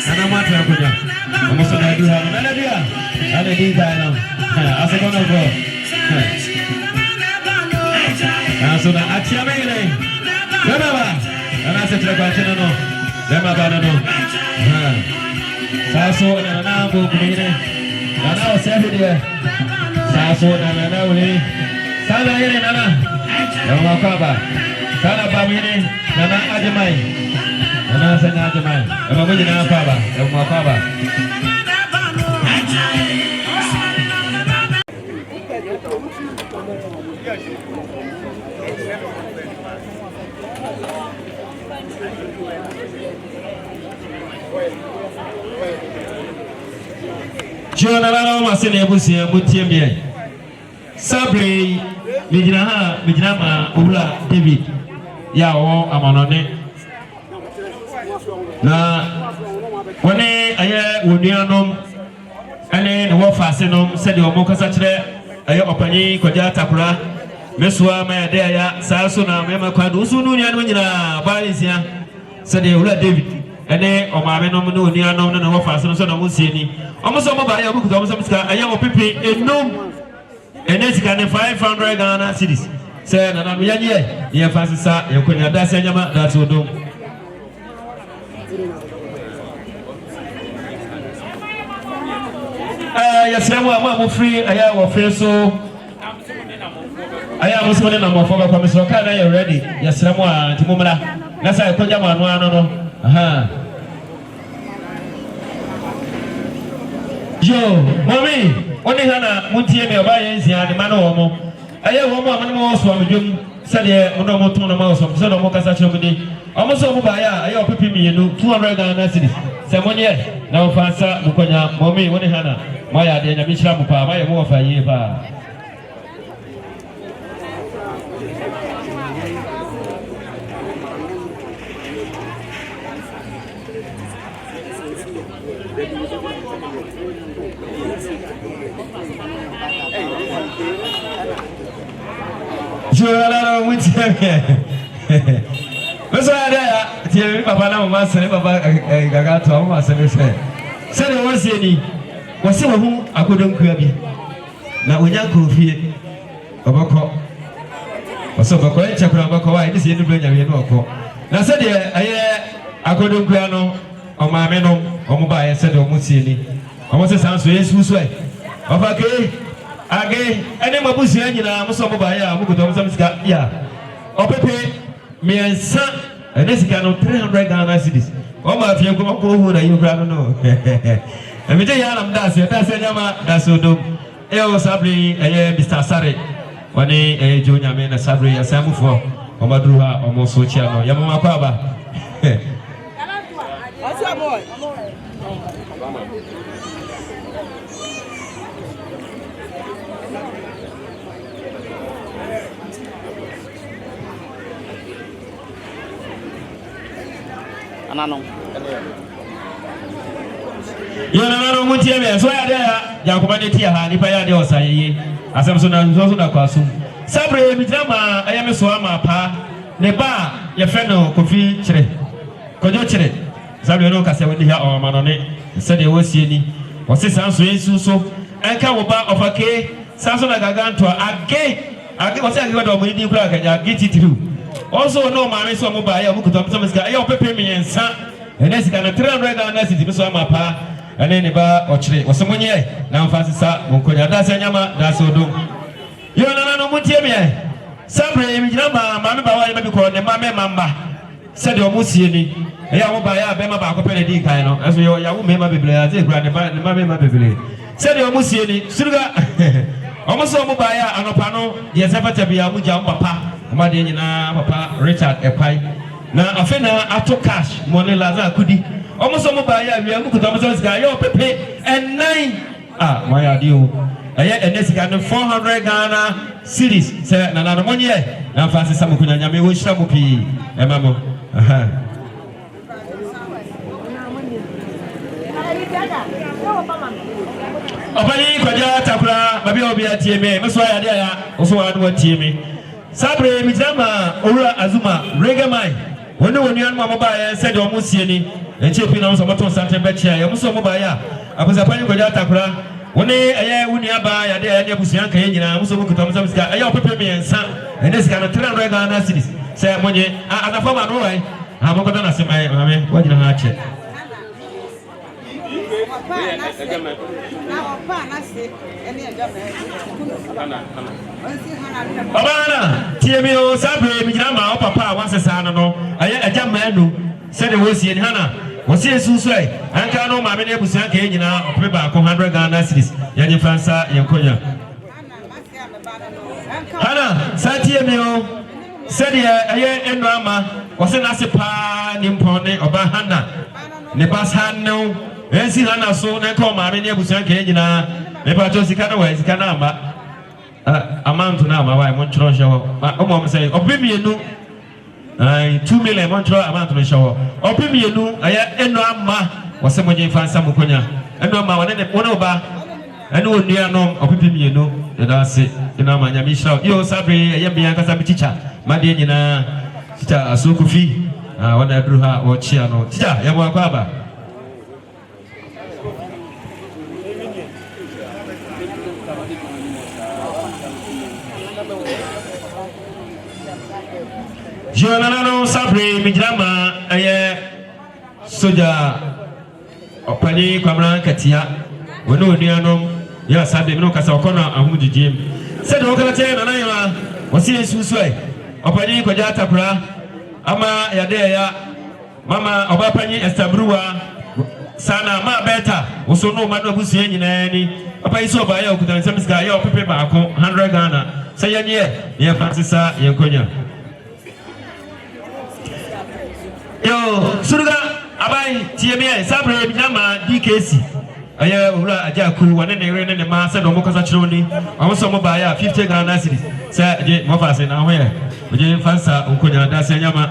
Nana mata kuja. Kamu sudah dua. Mana dia? Ada di sana. Asal kau nak go. Sudah acia mengene. Kenapa? Nana setelah baca nono. Lama baca nono. Sasu nana bu begini. Nana siapa dia? Sasu nana uli. Sana ini nana. Yang apa? Sana babi ini. Nana ajamai. Nana sana ajamai. Emang punya nama apa? Yang apa? Jonalana masih nebusi buti mbiye. Sabre mijina ma Ula David ya o amanone na woni aye wonianom ane ne wo fasenom sede o mo kasa kire aye opanyi kwaja takura mesua ma de ya saso na me makwado sunu ni anu nyina balisia sede Ula David ene o ma me nom ne wonianom ne wo fasenom so na mo sieni o mo so mo ba ya bukuto mo so ska aye o pepe enum ene sika ne 500 Ghana cedis se na na me yanye ye fasisa ye konya da se nyama da to dom yasiramu ama free aya wo free so aya mo so ne na mo foga kwa misro ka na you ready yasiramu a ntimumra na sa ekonya mo anu no aha yo mami oni hana mutie me oba yensi ade ma no wo mo aya wo mo amane mo so amdwom sade mo no mo tun no ma so so no mo kasa chiro mudi omo so mo ba aya opepi mi yenu 200 Ghana cedis se mo ne na wo fansa mukonya mami oni hana maya de na mishra mu pa maya mo fa yi pa Jualana mutie Masa ada ya tie papa na mama sene papa gaga to mama sene se de won se ni wose wo hu akodonkua bi na onya krofie obako wose obako en chakura obako wa ni se ni blanya we no oko na se de aye akodonkua no o ma me no o mo ba ye se de o mo se ni o mo se sanso yesu so e ofa ke age ene mabusi anyina mo so mo ba ya mo ko to mo samsika ya opepe miensa ene sika no 300 Ghana cedis o ma fie ko ko hu na yura no Emite ya na mdase nyama dasodo eo sabri eye Mr. Sare wani jo nyame na sabri ya samufo omadru ha omoso chia no ya mama kwaba anano yo nanano mutie me so ya dia ya kuma ne tie ha nipa ya dia osaye asem so na nzo so da kwaso sabre mi drama ayame so ama pa ne ba ye fe no kofi kire kojo kire sabre no kase woni ha o ma no ne se de wosie ni o se sanso yesu so enka wo ba ofake sanso na gaganto age o se age do mo ni kura kanya get it through also no ma me so mo ba ya mo kuto mo sika ayo pepe mi yensa ene sika na 300 Ghana cedi mi so ama pa ene ne ba o kire wo se monye na mfa sisa mo konya da se nyama da se odom yo na no mutie me sabre mi jina ma me ba wa ye be ko ne ma me mamba se de o mo sie ni ya wo ba ya be ma ba ko pe ne di kan no aso yo ya wo me ma bebele ya ze kura ne ma me ma bebele se de o mo sie ni suruga o mo so mo ba ya anopa no ye se fata bia mu ja papa o ma de nyina papa Richard Ekwai na afena ato cash money laza kudi o mo so mo ba ya wi amu kuta mo so sika yo pepe and 9 ma ya di o aye enesika no 400 Ghana series se na na mo nye na fa se samu kunya nyame wo shira mo pi e ma mo Opani kwaja takura babi obi atieme meso ya dia ya oso wa do atieme sabre mi jama owura azuma regamai woni anu amaba ya se de omo sie ni enchepi na so moto sante be chia ya muso moba ya abuza pani kwaja takura woni eye woni aba ya dia ya ne busuan kan nyina muso mo kuta muso sika eye opepe mi ensa ene sika no 300 Ghana cedis se monye anafa ma no wai ha mo koda na se mai mame wajina ha che Obana tiemi o sabre mi jina ma o papa wa sesa no aye aja manu se de wo sie ni hana wo sie susu ai anka no ma me ne busuan ka nyina ope ba ko 100 Ghana cedis ya ni fransa ye konya hana sa tiemi o se de aye eno ama wo se na se pa ni mpone oba hana ne pas hanu ensi hana so na ko ma me ne busuan ka nyina me pa to sika na wa sika na ama amount na ama wa mo ntro hyewo o mo say obimienu 2 million mo ntro amount no hyewo obimienu aya eno ama wose mo nyefa nsa mo konya eno ama wone ne wona oba eno onua no obimienu de da se eno ama nya mi hyewo yo sabre aya bia kasa bi teacher ma de nyina teacher asokufi wona aduru ha wo chia no teacher ya mo akwa aba Jonanano sabre mijama aye soja opani kwamra katia wono onuanom ya sabe no kasa okona ahudijim se de okala te na nayima wasi esusu ai opani kwaja takura ama ya de ya mama obapani estabruwa sana ma beta woso no manu abusu nyina ni papa iso ba ya okutan semiska ya opepe ba ko 100 Ghana se yenye ye Francisa ye konya yo suruga abai tiemie sabre bijama DKC aya owura aja kuru wane ne re ne ma se do mo kasa chiro ni awon so mo ba ya 50 Ghana cedis se je mo fa se na ho ye je fansa onkonya da se nyama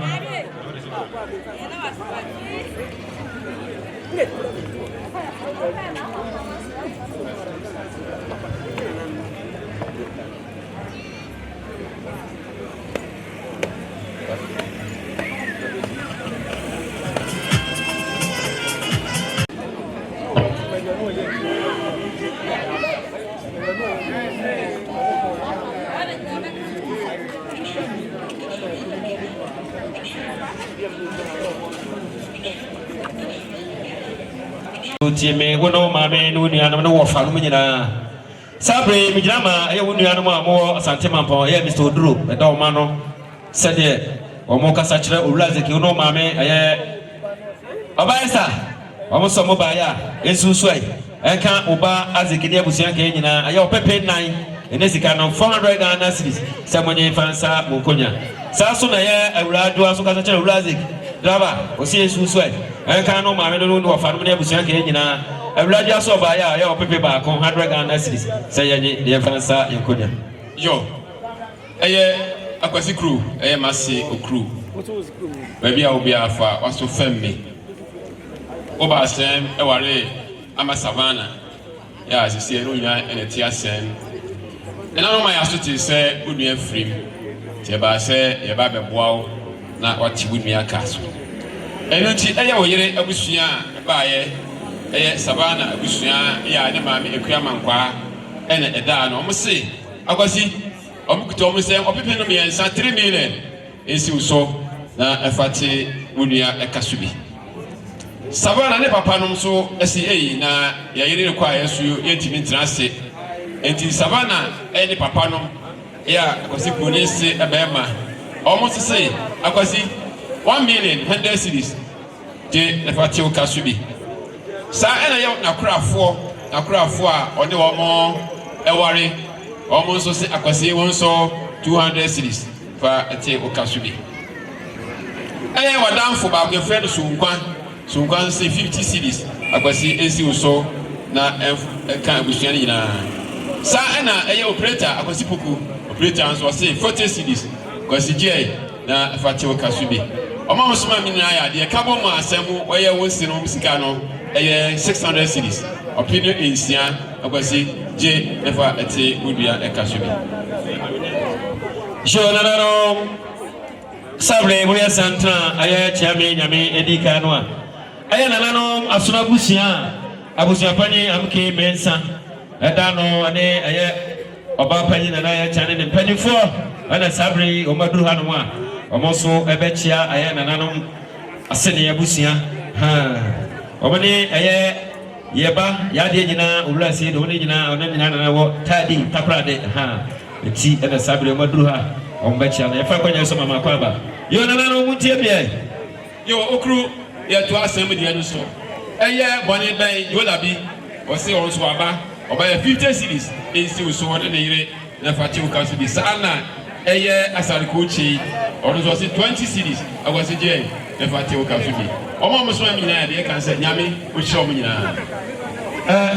tieme wono mame no nuanam no wo fa no nyina sabre mi jama aye wo nuanam amo asante mampo aye Mr. Oduro edo ma no sede omo kasa kire owrazeki wono mame aye obaisa omo so mo ba ya esusu ai enka oba azeki ne abusuan ka nyina aye opepe 9 enesika no 400 Ghana cedis samonye fansa mo konya saso na ye awradu aso kasa kire owrazeki draba osi esusu ai enka no ma me no no fa no ne abusuan ka nyina awradu aso ba ya aye opepe ba ko 100 Ghana cedis sayenye ne fansa ye konya yo eye akwasi crew eye masi o crew baby a obi afa waso femme oba asem eware ama savana ya asisi no nya ene ti asem ena no ma ya so ti se unua frim ti ba se ye ba beboawo na wati unua kaso eno ti eye wo yere abusua ba ye eye savana abusua ya ne maame ekuama nkwa ene eda no mo se akwasi omukuto mo se opepe no me nsa 3 million esi uso na efate unua ekaso bi savana ne papa no so esi eyi na ya yere ne kwa yesu yentimi ntrase enti savana ne papa no ya akwasi police ebema almost say akwasi 1 million 100 cedis je ne fate okaso bi sa ena ye na krafo a ode wo mo eware omo so se akwasi won so 200 cedis fa ate okaso bi wadamfo ba ko friend sunkwan se 50 cedis akwasi esi uso na kan abusuan nyina sa ena operator akwasi poku operator so say 40 cedis akwasi je na fate okaso bi omo musuma mi na ya de kabo mu asemu oye wonsi no musika no 600 cedis opinion insia akwasi je efa ete udua ekaso bi jonararo sabre muya santra aya chame nyame edika no a aya nanano asuna abusia pani amke mensa eda no ane aya oba pani na aya chane ne pani fo ana sabre o maduru hanu a omoso ebechia aya nanano asene abusia omane aya yeba yade nyina owura se do ne nyina ona nyina na wo tadi taprade eti ena sabre o maduru ha ombechia na efa kwanya so mama kwaba yo nanano mutie bia yo okru ya to asem de no so eye boni ben yo labi o se on so aba oba ya 50 cedis esi so won ne yire na fati o kaso bi sana eye asari ko chi on so se 20 cedis agwase je na fati o kaso bi o mo mo so mi na de kan se nyame o chi o mo nyina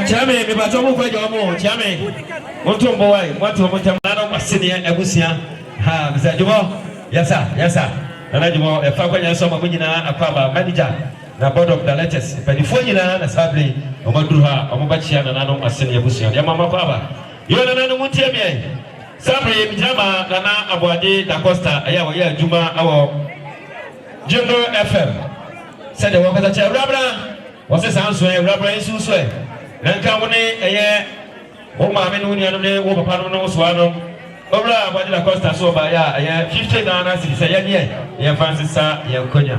chame me bato mo kwa jo mo chame wonto mbo wai wato mo tamana no asene abusia mzajumo yasa na jumo efa kwa nyanso mo nyina akwaba manager na board of directors pedifo nyina na sabre o maduru ha o mobachia na nano asene abusia ya mama kwaba yo na nano mutie me sabre bijama na Abuade da Costa aya wo ya juma awo Jumbo FM sede wo kata cha rabra wo se sanso e rabra isu so e nanka mo ne eye wo ma me no ni anu ne wo papa no so ano Obra Abuade da Costa so ba ya 50 Ghana cedis ya nie ya fansisa ya konya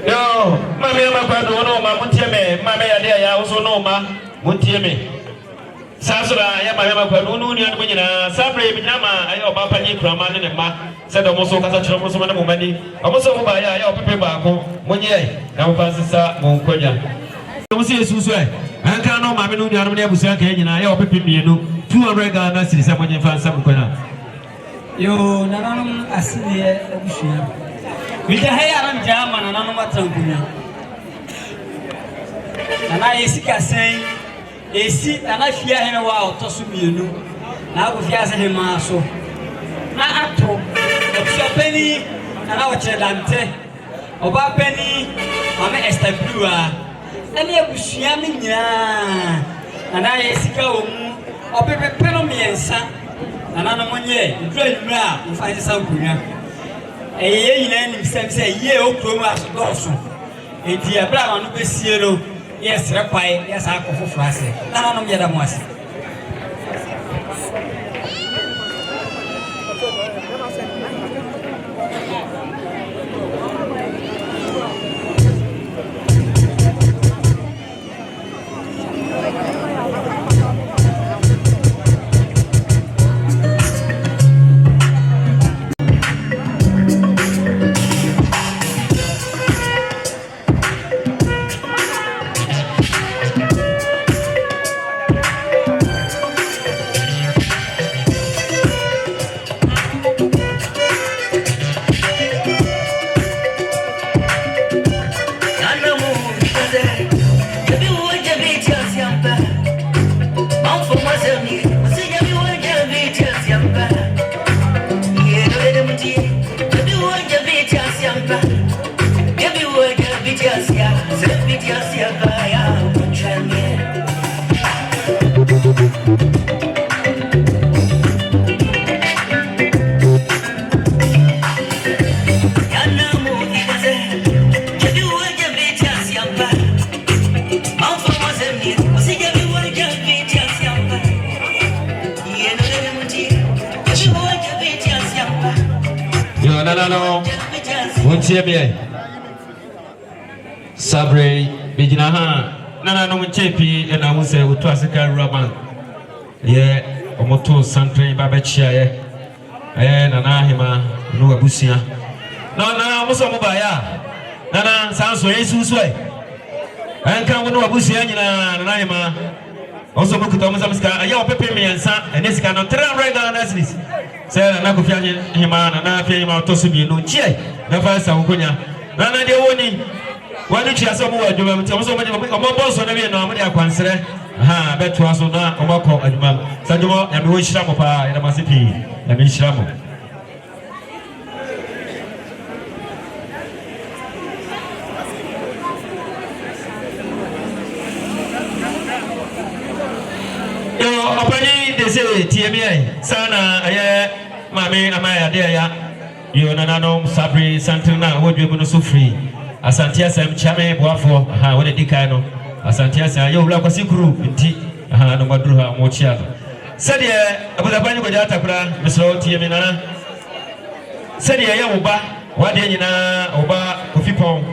yo mame ma kwa do no ma muntie me mame ya de ya wo no ma muntie me sasura ya mame ma kwa do no ni anu nyina sabre binyama ayo oba panyi krama ne ma se do mo so kasa chiro mo so ma ne mo mani omo so mo ba ya opepe ba ko munye na mo fansisa mo nkonya mo se yesu so e anka no mame no nyanu ne abusia ka nyina ya opepe mienu 200 Ghana cedis sa munye fansa mo nkonya yo nananum asine abusia Vita haya ran jama na nanu matrangunya. Nana esi kasen esi nana fia heme wa otosu mienu. Na go fia se hema so. Na atro opsia peni nana oche dante. Oba peni ame establua. Ani abusua me nyina. Nana esi ka omu opepe peno miensa. Nana no monye ndura ndura mfa nsa nkunya. Eye yina ni semse ye okromu asodoso enti abra ma no besie no yes repai yes akofo frase na no yeda mo ase nana no wontie me sabre bigina ha nana no nchepi na wo se wo to asika ruraban ye omoto santre baba chia ye nana hima no abusia nana mo so mo ba ya nana sanso yesu so anka wo no abusia nyina nana hima also book to Mr. Miska aya opepe me nsa ene sika no 300 Ghana cedis say na ko fianye hima na fie hima to so bi no chie na fa sa wokonya na de woni wani chia so mo adwuma mti so mo de mo boss na bi no mo de akwansere ha beto aso na o makọ adwuma sa dwuma ya me wo hira mo pa ya masipi ya me hira mo TMI sana aye mame amaya de ya yo nanano sabri santina wodwe bu no so free asante asem chame boafo ha wode dikai no asante asem yo wula kwasi kuru nti ha no maduru ha mo chia sede abudabani ko jata kura misro TMI nana sede ya woba wade nyina oba ofipon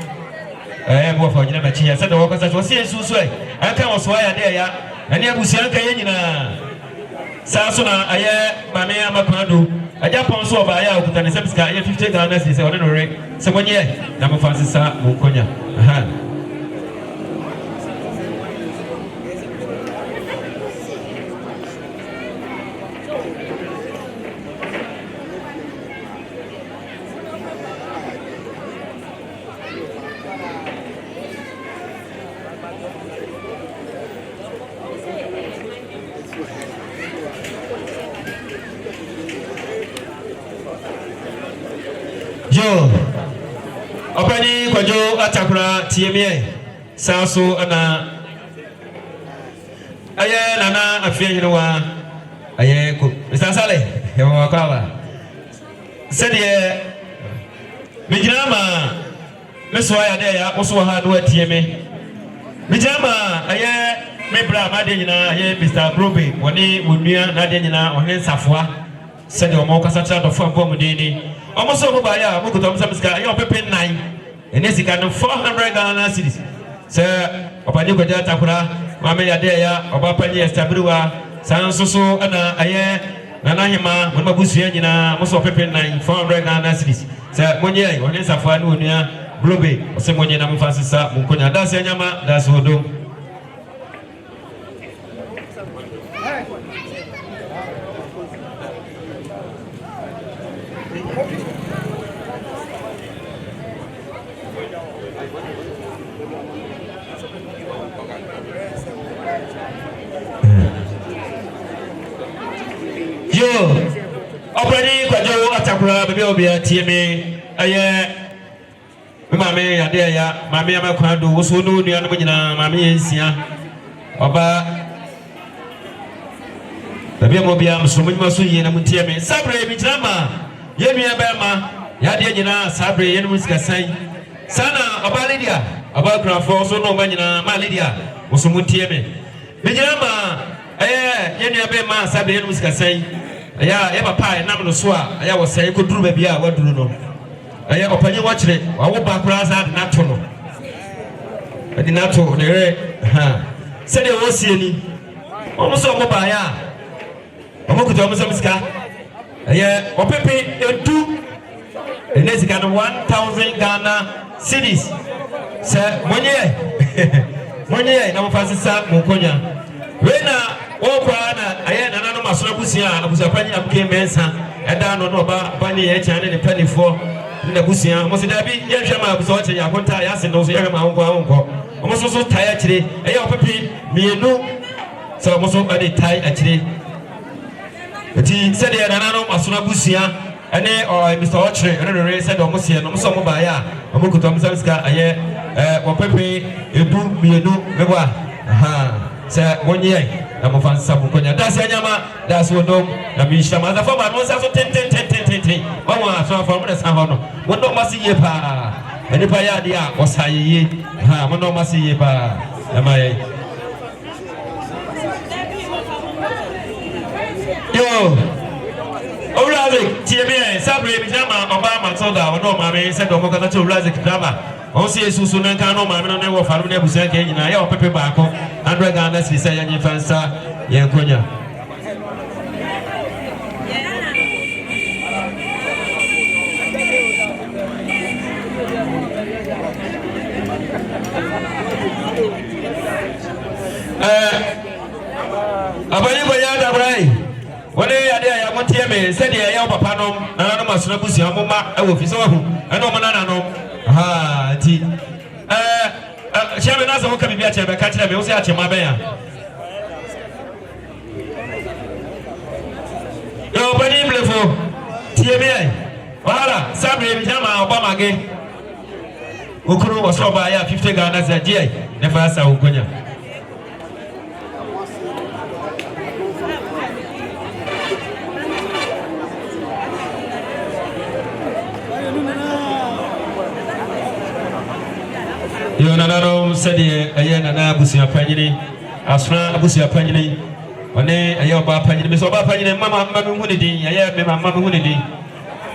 boafo nyina ba chia sede wo kwasa so se susu aka wo so ya de ya ani abusian kan nyina Sasuna aye mame amakwado aja ponso oba ya okuta ne sepska aye 50 Ghana cedis se no re se monye na mo fansisa mo konya aha Opani kwajo atakura TMI saso ana aye nana afie hirewa aye ko misasale hewa kwala sede mijama meswa ya de ya oso ha do TMI mijama aye mebra ma de nyina aye Mr. Brobe woni monua na de nyina ohne safoa sede o mo kasa tra do fo abom de ni almost over by ya mo ko tom samska ya pepe 9 enesi ka no 400 Ghana cedis sir opani ko jata kura mame ya de ya oba pani establiwa sansoso ana aye nana hima mo mabusuya nyina mo so pepe 9 400 Ghana cedis sir monye woni safa ni onua globe o se monye na mo fasisa mo konya da se nyama da se hodo opani kwajo atakura bebe obia TMI aye mame ya de ya mame ya makwado woso no nua no nyina mame yensia oba bebe mo bia msomo nyima so yie na TMI sabre bi drama ye nua ba ma ya de nyina sabre ye no musika sai sana oba Lydia oba grafo so no ma nyina ma Lydia woso mo TMI bi drama ye nua ba ma sabre ye no musika sai aya e papa e nam no so a aya wo sai ko duru ba bia wa duru no aya opanye wa kire wa wo ba kura za na to no adi na to ne re ha se de wo sie ni o mo so mo ba ya o mo kuto mo so miska aya opepe edu enesi ka no 1000 Ghana cedis se monye na mo fasisa mo konya we na o kwa na aye nana no masoro busia abusa pani abuke mensa eda no no ba bani ye chane ne panifo na busia mo se dabi ye hwe ma abusa o che yakonta ya se no so ye ma honko mo so tai a kire aye opepi mienu so mo so ade tai a kire eti se de nana no masoro busia ene o Mr. Ochre ene re se do mo se no mo so mo ba ya mo kuto mo samska aye opepi edu mienu mebwa aha se monye na mo fansa mo konya da se nyama da se odom na mi shama da fa ba mo sa so ten ba mo aso fa mo da sa ho no mo do ma si ye pa eni pa ya dia o sa ye ha mo do ma si ye pa na ma ye yo ora Razik TMA Sabre Bijama Obama Toda or no mammy said Omoka to Razik Drama. Also, Susan Cano, Mamma, never found a Busak in a paper barco, and regardless, he said, and you fancy Yankonia. Abayada Bray. One day I want to me, said the Ayapa Panom, and I must not push your mamma, I will be so. I know Manano. Ah, T. Chairman, as I can be a chairman, catch them, you'll see at your mabea. Your body before TMA. Wala, Sabri Jama, Obama again. Ukuru was so by 50 Ghana as a GA, never saw Ugunya. Yonano said a yen and Abusia Pagini, Asra Abusia Pagini, one day a yoba Pagini, Miss Oba Pagini, Mamma Munidi, a year, Mamma Munidi.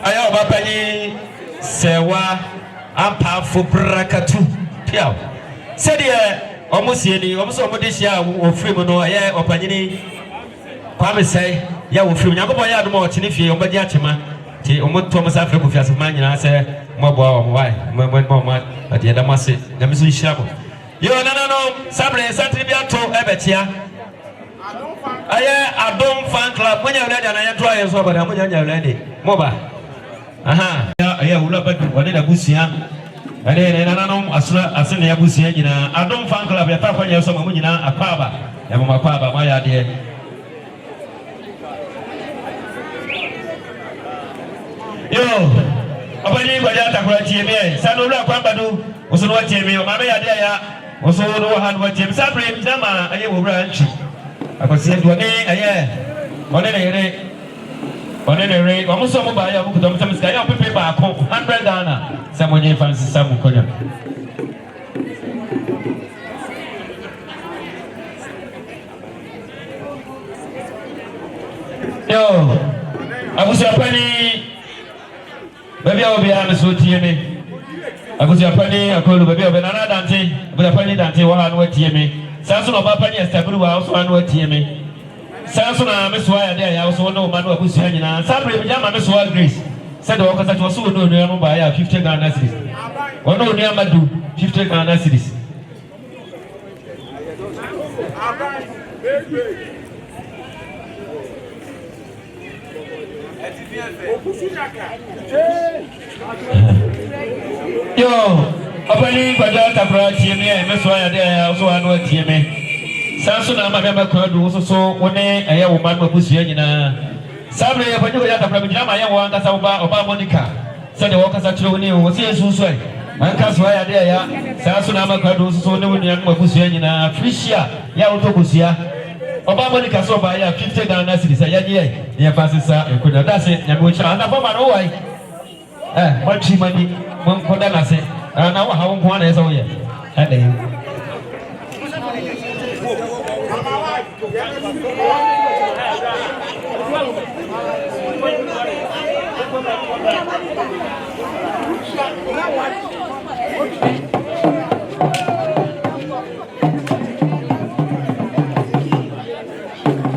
I have a Pagini, Sewa, Ampa for Brakatu, Piao. Said ye, almost ye, almost over this year, or Frimono, a year, or Pagini, Pammy say, Ya will film Yaboya more Tinifi, or Badiachima, T. Thomas Africa, Fias Man, I say. Mobile, why? When more at the other mass, the Missouri Shadow. You know, Sabre, Saturday, Ebetia. I don't fan club when you're ready and I try as well, but I'm ready. Mobile. Aha, I will love it. What did a Busia? And then I know as soon as Busia, I don't fan club, a papa, you're some a papa, and my papa, my idea. Yo. Abani Bajata for TMA, Sanura Pambadu, was no TMA, Mamma Dea, was all no hand what Jim Sabri, Zama, a year branch. I could send one day a year. On any rate, almost some by a book of some sky up paper, 100 Dana, someone you fancy some Konya. Yo, I was a penny. Baby, I will be honest with you. I was your penny, I call you baby of another Dante, but a penny Dante, one word TMA. Samson of a penny, a stable house, one word TMA. Samson, Miss Wire, there, I also know Manu Busania, Sabri, Yama, Miss Wild Grace. Said the workers that was so no by 50 Ghana cities. Or no, near Madu, 50 Ghana cities. Yo, opening Bajata for TMA, Miss Wire there, also I know TMA. Samson, I'm a member called also one day a young woman was Pusiana. Sabre, when you got a problem, I want us about Monica. Said the workers at Choni was here so sway. And cast wire there, Samson, I'm a called so no one young Pusiana, Frisia, Yaotobusia. Monica so by 50 Ghana cities, a year, near Francis, and could have that's it, and which I'm not for my what she money, one for that I say, and now how one is all yet.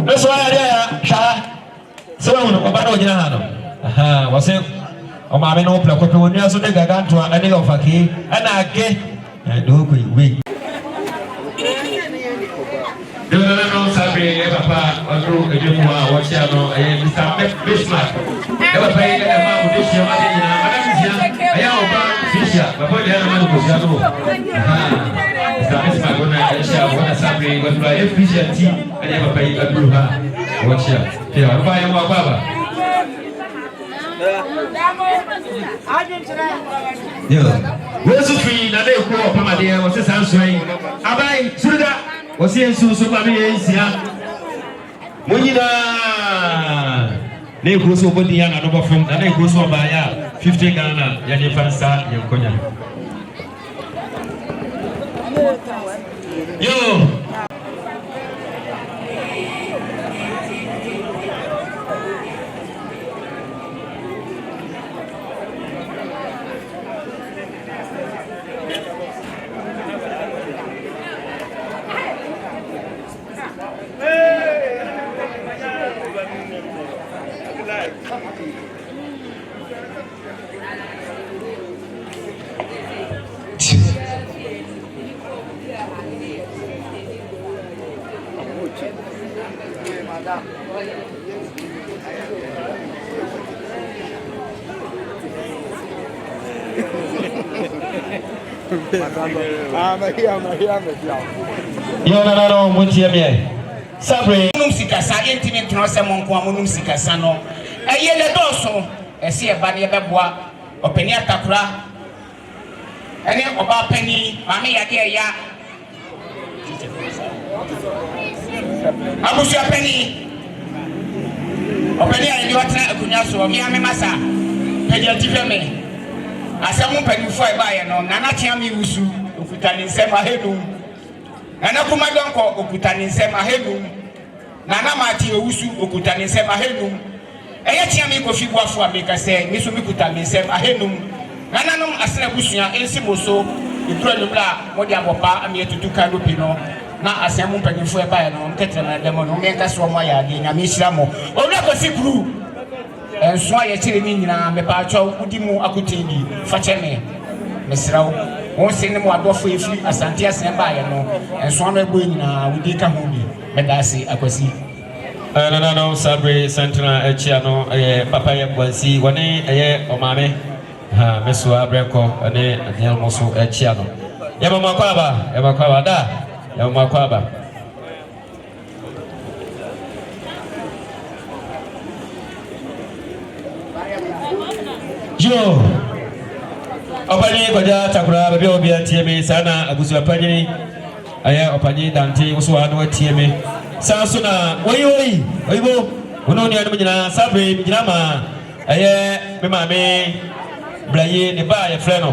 That's why I so was it? Oh, my no pluck when you also take a gun to any of a key, and I get and do we. Do not Sabi, Papa, or through a Jumua, or Channel, and Mr. Bismarck. Never pay a man with this young man. I am Fisher, but what the other man was Yano. Mr. Bismarck, when I shall want a Sabi, but by efficiency, I never pay a blue hat. Watch out. Here, I'll buy my Baba. Where's the tree? Now they go up my dear, was this answering? Abai, Suda, was here soon, so my is here. Munida, they go so good, the other number from, and they go so by 50 Ghana, Yanni Fansa, Yankonya. Yo. no muntie me sabre num sikasa yentimi ntino se monko amunum sikasa no eyele doso ese e ba ne beboa opani atakura ene oba pani mame yade ya abusu apani opani ayi watra akunya so mi ame masa pedia tifeme asemu pani fo e ba ye no nana tia mi wusu okuta ni nsema hedum nana kuma donko okuta ni nsema hedum nana mati owusu okuta ni nsema hedum eye tia mi ko fibu afo abeka se mi so mi kuta mi nsema hedum nana nom asena busua ensi moso ikura nubla modi abopa ami etutu kado pino na asemu pani fo e ba ye no mtetre na demo no me nka so mo ya de na me hira mo owura ko sikuru enso aye chire ni nyina me pa acho udimu akutindi fa cheme mesrawo won se ne mo adofo efi asante asen ba ye no enso no ebo nyina wudi ka ho bi medase akwasi no sabre central echia no papa ye kwansi woni omame ha meso abreko ane adiel moso echia no ye mama kwaba da ye mama kwaba jo opani koja takura bebe obi atieme sana agusu apani aya opani dante uso anu atieme sanso na oyibo ono ni anu nyina sabre nyina ma aya me mame blaye ne ba ya freno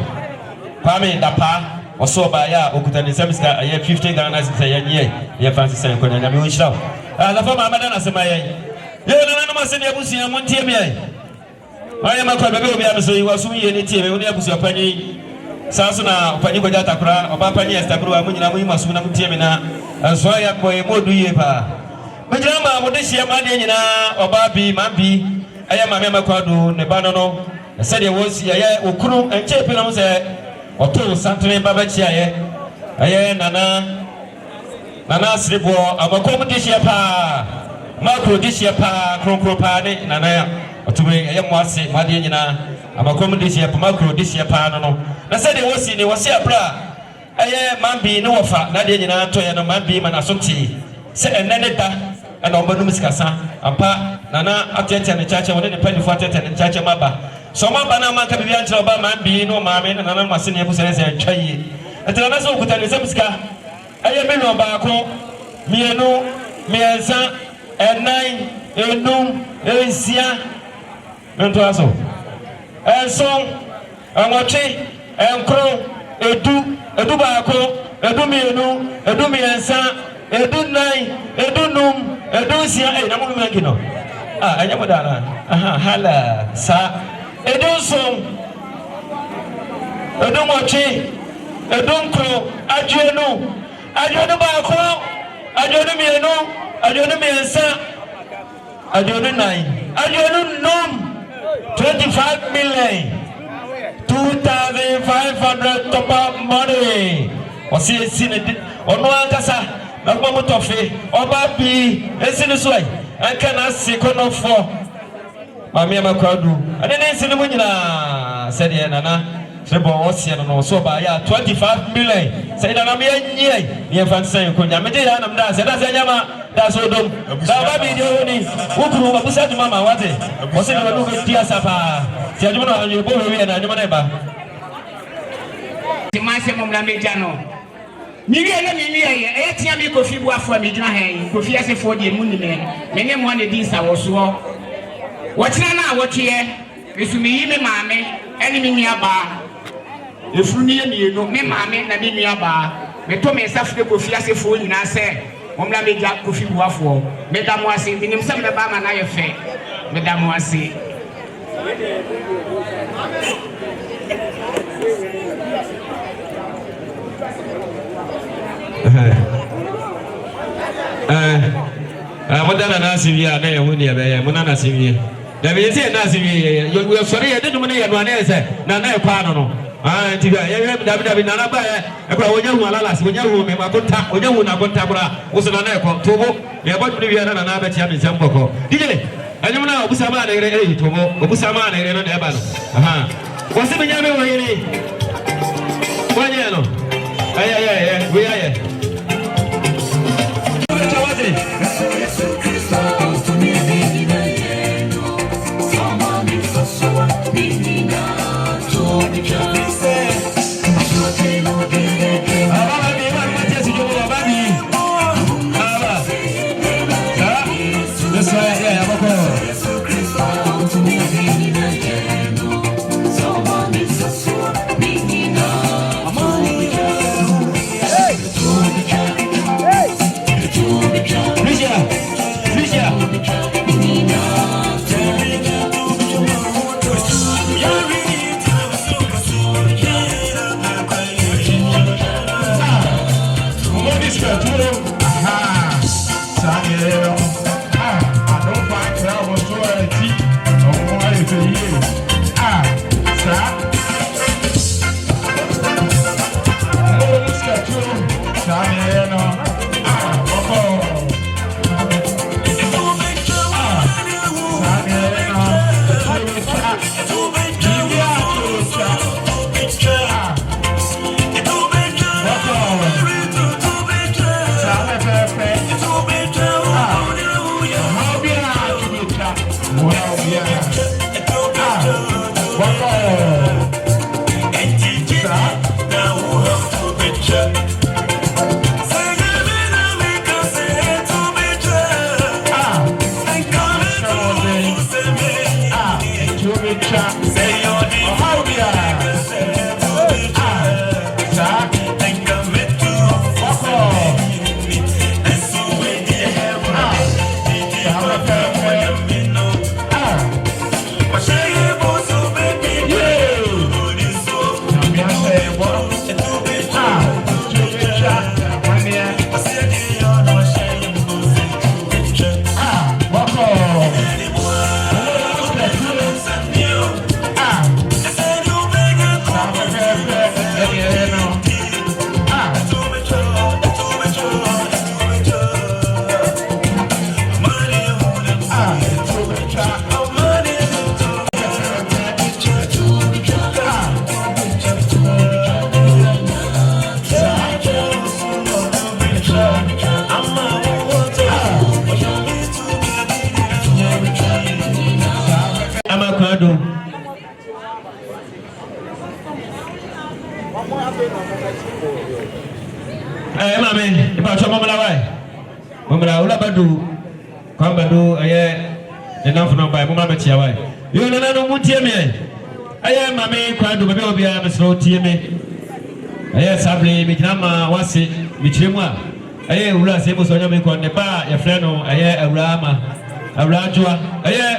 kwame dapa oso ba ya okutani semiska aya 50 Ghana cedis ya nye ya Francis Senko na me onhira la fama amada na sema ye na ma se ne abusia mo ntieme ai aya makwa bebe obi abeso yi wasu ye ne tieme oni abusu apanyi sanso na opanyi koja takura oba panyi estaburu wa munyina mu masu na mtieme na anso ya boye modu ye pa mejira ma mo de hia ma de nyina oba bi mambi aya mame makwa do ne ba no se de wosi aya okunu enche pe na mo se oto santre baba chi aya nana sribo amakom de hia pa makro de hia pa kronkro pa ne nana ya otume aya mo ase ma de nyina amakom de hia pa makro de hia pa no na se de wosi ne wosi abra aya mambi ne wofa na de nyina to ya no mambi mana sonti se enene da ana obanum sikasa ampa nana atete ne chacha woni ne pani fo atete ne chacha maba so maba na manka bibia ntra oba mambi no maame na nana masene ebu sere se atwaye etela na so okuta ne semsika aya me no ba ko mienu miensa enai enum ensia mento aso enso anwoche enkro edu ba ko edu mienu edu miensa edu nai edu num edu sia na mo mi ngino anya mo dana hala sa edu so edu mochi edu nkro ajuenu ba ko ajuenu mienu ajuenu miensa ajuenu nai ajuenu num 25 million 2,500 top money wasi sine ono ankasa na gbo motofe oba bi esini so ai anka na sekono fo mame makwadu ade ne sini mo nyina se de nana sebo wosie no so ba ya 25 million se da na me nyie ne fansen ko nya me de ya na mda se da se nyama da so dom da ba bi dio ni ukuru abusa du mama wate wose ne no ko tia sapa ti ajumo na anyo bo wi na ajumo na ba ti ma se mo mla meja no mi ye etia mi kofi bu afo mi gina hen kofi asefo de mu ni me ne mo na din sa wo so wo kina na wo tue esumi yi me maame eni mi nua ba efuru ni ye mi no me maame na mi nua ba me to me safu de kofi asefo nyina se mo mla meja kofi bu afo me da mo ase binim se me ba ma na ye fe me da mo ase modana na sivia na yehuni ebe munana sivia da be se na sivia yo sori ye dedum ne ye no na se na na kwa no ntiga ye dabi na na ba e kwa wonya hu alala si wonya hu me makonta wonya hu na konta bra usana na ko tobo ye ba dum bia na na ba tia me sem boko dijele anyum na obusa ma na ire tobo obusa ma na ire no na e ba no Wasi binyame wa yini. Wanye no. Aye. We aye. Mami, ipa choma mlawai. Mumla ula badu. Kwamba do aye enough no by mumla metia wai. Yo na no mutie me. Aye mami kwando bebe obi a mesro tie me. Aye sable mi kinama wase mi chiremu a. Aye ula se mo so nyame ko ne ba ya frɛ no aye awrama. Awrajoa. Aye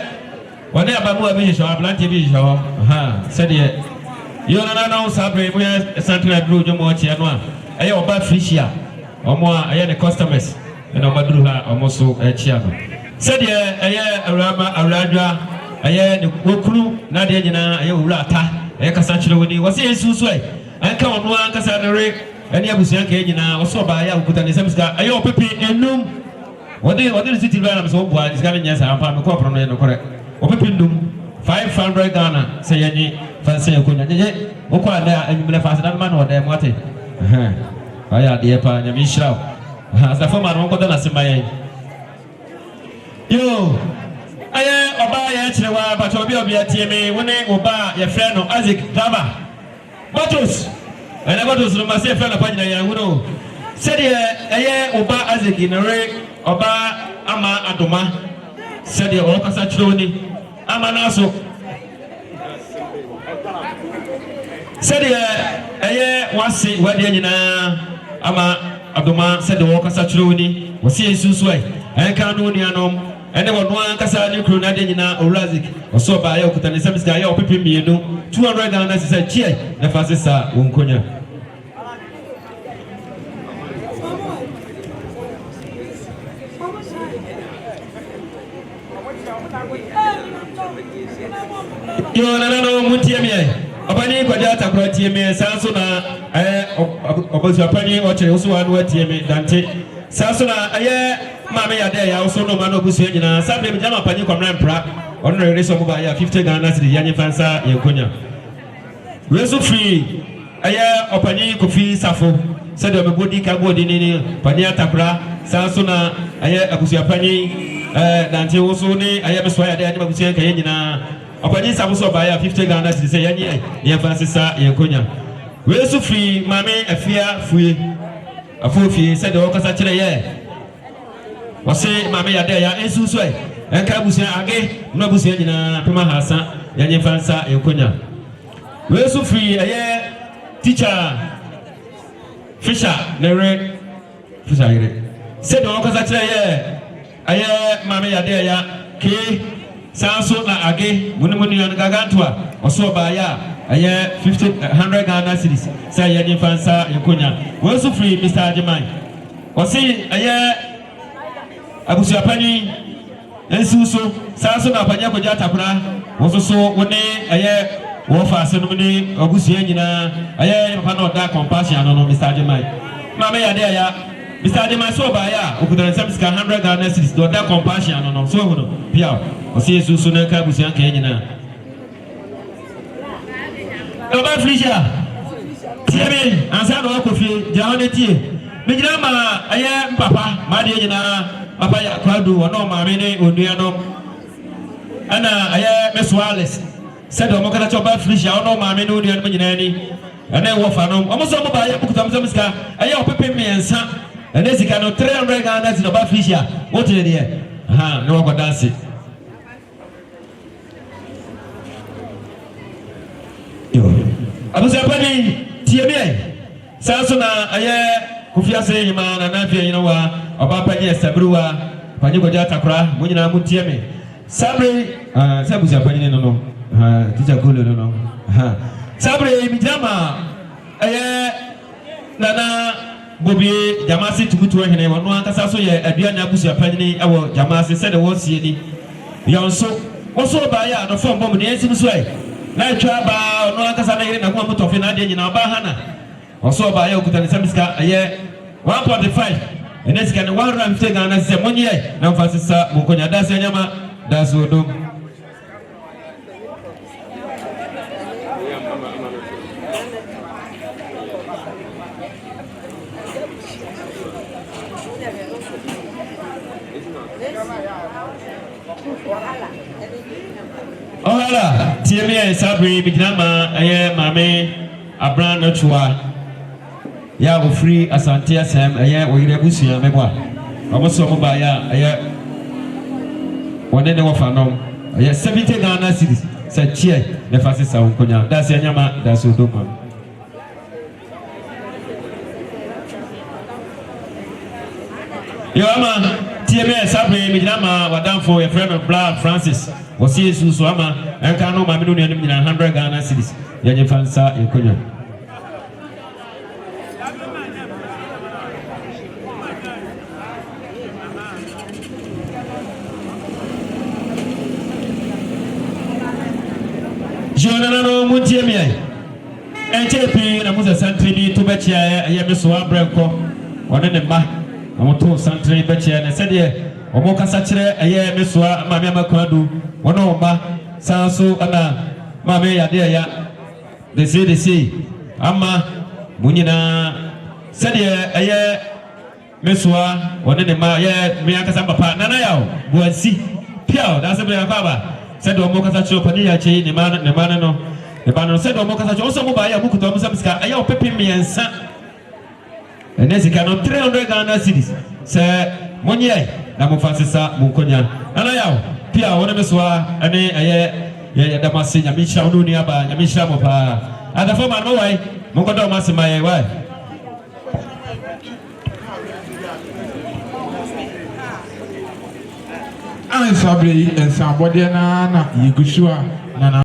wone abamu abi hyehyɛ ablante bi hyehyɛ. Aha, sɛde yo na no sable mo ya santra duro dwomo tie no a. Aye oba frisia. Omo aye ne customers na omaduru ha omo so chia no. Said ye aye awrama awradwa aye ne kokuru na de nyina aye owura ata aye kasa kire woni wose yesusu ai anka ono ankasa ne re ene abusuan ka nyina wose oba aye okuta ne semska aye opepe enum wode city bla na so bua diska ne nyasa ampa me ko pro no ye no kore opepe ndum 500 Ghana say yenyi fancy yakunya nye okwa na anyumle fast na ma no de mote aya de pa nyami shiraw asa fo ma no ko na semaye yo aye oba ye chirewa but obi atie me woni oba ye frɛ no Isaac Daba Batos ene Batos no ma se frɛ na pagina ya huno said ye aye oba Isaac na re oba ama adoma said ye o kasa chiro ni ama naso said ye aye wase wade nyina ama adoma said o kasa chiro ni wase susu ai enka no ni anom ene wono ankasa ne kru na de nyina Orazik oso ba ya okuta ne semska ya opepe mienu 200 Ghana se chie na fasisa wonkonya yo na no mutie mi ai obani kwaja takura tie mi sanso na obosu apani oche oso anu atie mi dante sanso na aye mama ya de ya oso no ma no busu nyina sabe mi jama pani kwamra mpra onno re so mo ba ya 50 Ghana cedi ya nyefansa ye konya we so free aya opani Kofi Safo said the body ka body ni pani atakura sanso na aya abusuapani dante wo so ni aya meswa ya de ani mabusia ka nyina opani Safo so ba ya 50 Ghana cedi say yanyi ye fansisa ye konya we so free mame afia fue afofie said the okasa kire ye wose mame ya de ya ensu so enka busia age no busia nyina pema hasa yanyi fansa ye konya we so free aya teacher Fisher Nere Fisher ire said the okasa kire ye aya mame ya de ya ke sanso na age munimuni yan gagantwa oso ba ya aya 100 Ghana cedis say yanyi fansa ye konya we so free Mr. Ajimai wose aya abusuapani ensuso sanso na apanya ko jatakura wososo woni aya wo fa senu ni abusuya nyina aya papa no da compassion no Mr. Ajimai mama ya de ya Mr. Ajimai so ba ya okudara samska 100 Ghana cedis do da compassion no so hono pia wose ensuso na ka abusuya kan nyina Oba Frisha tieme ansa no Kofi jawone tie mejina ma aya papa ma de nyina papa ya kwadu wono ma me ne onua no ana aya Meswales said o mokata choba Frisha wono ma me ne onua no nyina ni ana wo fa no omo so mo ba ya bukuta mo miska aya opepe miensa ana sika no 300 Ghana zi Oba Frisha what dey there no go dance abusuapani tieme sanso na aya Kofi ase hima na nafia yino wa Oba panye sabruwa panye goja takura munyina mu tieme sabre abusuapani no teacher kolo no sabre mi jama aya nana bobi jamasi tumutu hene wono ankasa so ye aduane abusuapani ni ewo jamasi se de wo sie ni yonso woso ba ya no fom bom ne ensim so ai na twa ba no akasa na yire na ko motofe na de nyina ba hana oso ba ya okutani samiska aye 1.5 eneska ne 150 Ghana se monye na mfasisa mukonya dasi anyama dasi odo Ohala tieme sabri bigama aye mame abran nachwa ya go free asante asem aye oyire busia mebwa omoso mo ba ya aye wone ne wofa nom aye 70 Ghana cedis sa chie ne fasisa wonkonya dasi anyama dasi odoma yo ama tieme sabri bigama wadamfo your friend of blood Francis wasi Yesu so ama enka no ma me no nuanim nyina 100 Ghana cedis yenye fansa ekonya jona no mutie mi ai enchepi na muza santre bi to bechia ya meso abrenko one ne ma amoto santre bechia ne sede omo kasa kire eye mesoa mame amakwadu wono oma sanso ana mame ya de ya de se ama munyina sede eye mesoa wone ne ma ye me akasa papa nana yawo buansi piao da se be baba sede omo kasa kire pani ya che ne ma no ne ba no sede omo kasa kire oso mo ba ya bukuto omo samska aya opepe miensa enesika no 300 Ghana cedis se monye na mufasisa munkonya ana yawo pia wona meswa ane aye ya damase nyamisha onuni aba nyamisha mo pa adafo ma no wai mungodo masema ye wai an sabri en sabode na yigushua na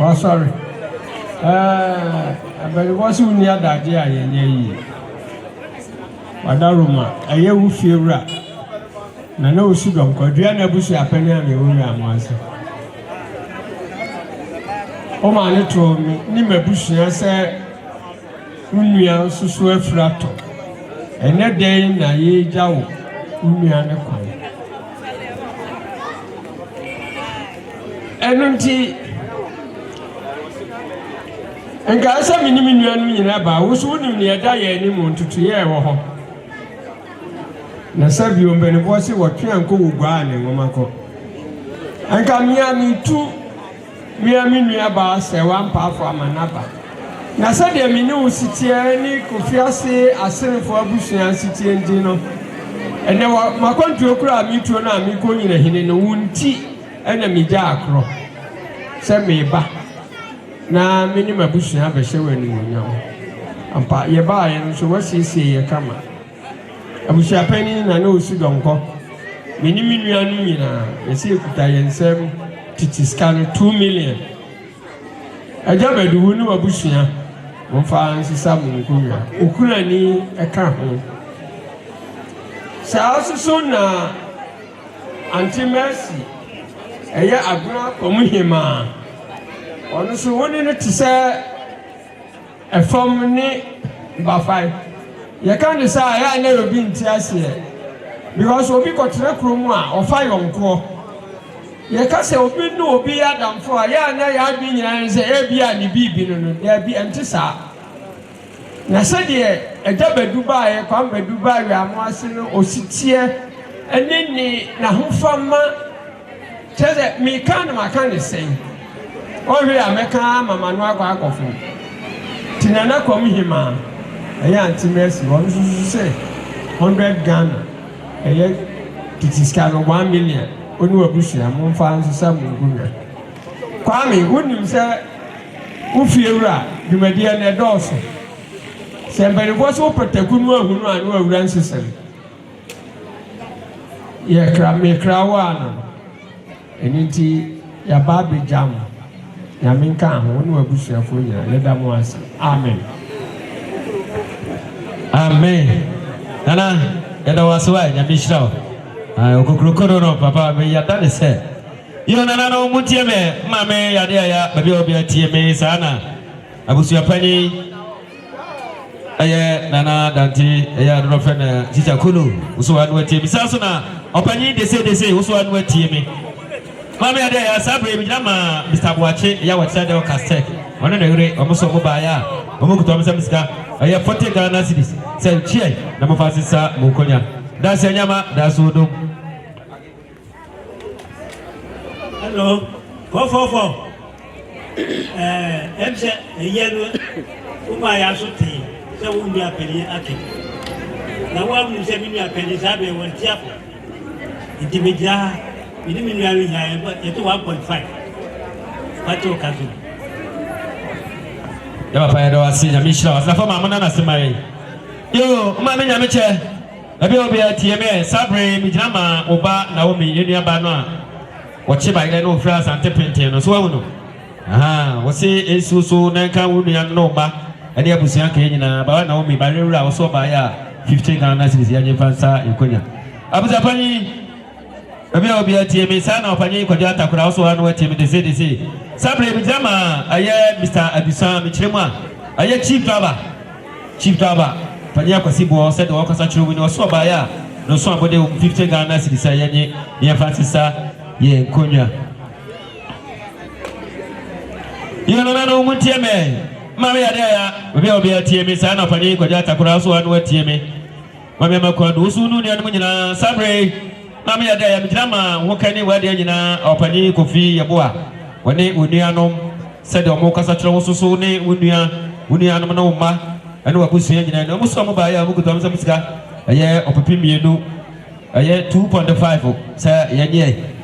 Oh, sorry. But it wasn't near that year. Wadaruma, a year who feel rat. No sugar, because Diana Bush happened and you will answer. Oh, my little me, Nima Bush, I said, Unia Susue Frato. And that day, na ye jaw, Unia Coin. And Gasa Minimian in Abba was wooden near Diane to 2 years. Nasabio Benevosi were Pianco Guan and Womako. And Kamiami 2 Miami Abba, say 1 pound for Manaba. Nasadia Minu City, Kofiasi, a sitting for Bushian City and Dino. And there were my country crowd, me to an army going in a wound tea and a midacro. Send me back. Na minima bushi have a show in you. And part ye buy and so what she say ye come. I wish a penny and I know she don't go. Minimina, you see, Diane 7 Titiscan 2 million. I jab at the window of Bushia, one fancy some Ukuna ni a car home. So also soon Auntie Mercy, a year ago, Omuhima. Honestly, wanted to say a family by you can't decide I never been to us here because we'll be got to the room or 5 on call. You can't say, open no be Adam for a year and I have been and say, and be there be antisa. Nasaid, a job at Dubai, a come by Dubai, we are watching or sit here and then Nahum Fama tell that me can't say. Oh, we are making a man walk off. Tinana come him, a young Timothy, what did you say? 100 Ghana, a year, it is kind of 1 million. Only a bush, and one finds some good. Kwame, wouldn't say, Ufiura, you may be an adolescent. Somebody was open to Gunu who ran over Ransom. Ye crab me crown, and indeed, your baby jam. Yaminka, one will push your phone, let them once. Amen. Amen. Nana, and I was why, Yamishra. I will go, Papa, may you done it. You know, Nana, Mutiame, Mamma, Yadia, Baby, TMA, Sana. I was your penny. Nana, Dante, Rofen, Tita Kulu, who are with Timmy Sasuna. Opani, they say, who are with Timmy. Mamma, they are Sabri, Mr. Boache, Yawat or Castek. On a degree, almost over by Omuku Thomas, I have 40 Ghana cities. Say, Chia, Namafasisa, Mukonya. That's a Yama, that's Udo. Hello, 444. MC, a yellow, Umayasuti, so won't be a penny at it. Now, one will say, me a penny, Sabi, one chapel. Intimidate. You didn't mean but it's 1.5. What you can do? Papa, I see a mission. I saw my mother. You, Mamma Yamiche, I will be at TMA, Sabri, Mijama, Oba, Naomi, Union Banoa. Watch by Leno France and Tepintin, as well. Aha, what's it? So Nanka will be unknown, and the Abusian Kenya, but Naomi, by Rura, also by 15 Ghana cities, Yanfansa, in Konya. Abuzapani. Maybe I'll be a TMA son of Pani Kodata could also one way to the CDC. Sabri Bijama, I hear Mr. Abisan Michema, I hear Chief Driver, Pania Kosibo said the workers are true when you were so by no somebody 15 Ghana cities, Sayani, near Francis, ye Konya. You know, Mutiame, Maria, maybe I'll be a TMA son of Pani Kodata could also one way TMA. Mamma Kodu, Sunu, and Sabri. Mamma, I am Drama, who can you wear or Pani Kofi Yabua? When they Unianum said the Mokasatra was so near Unianoma, and what was saying, and almost some by a Mukutam Samska, a year of a Pimiu, a year 2.5, sir,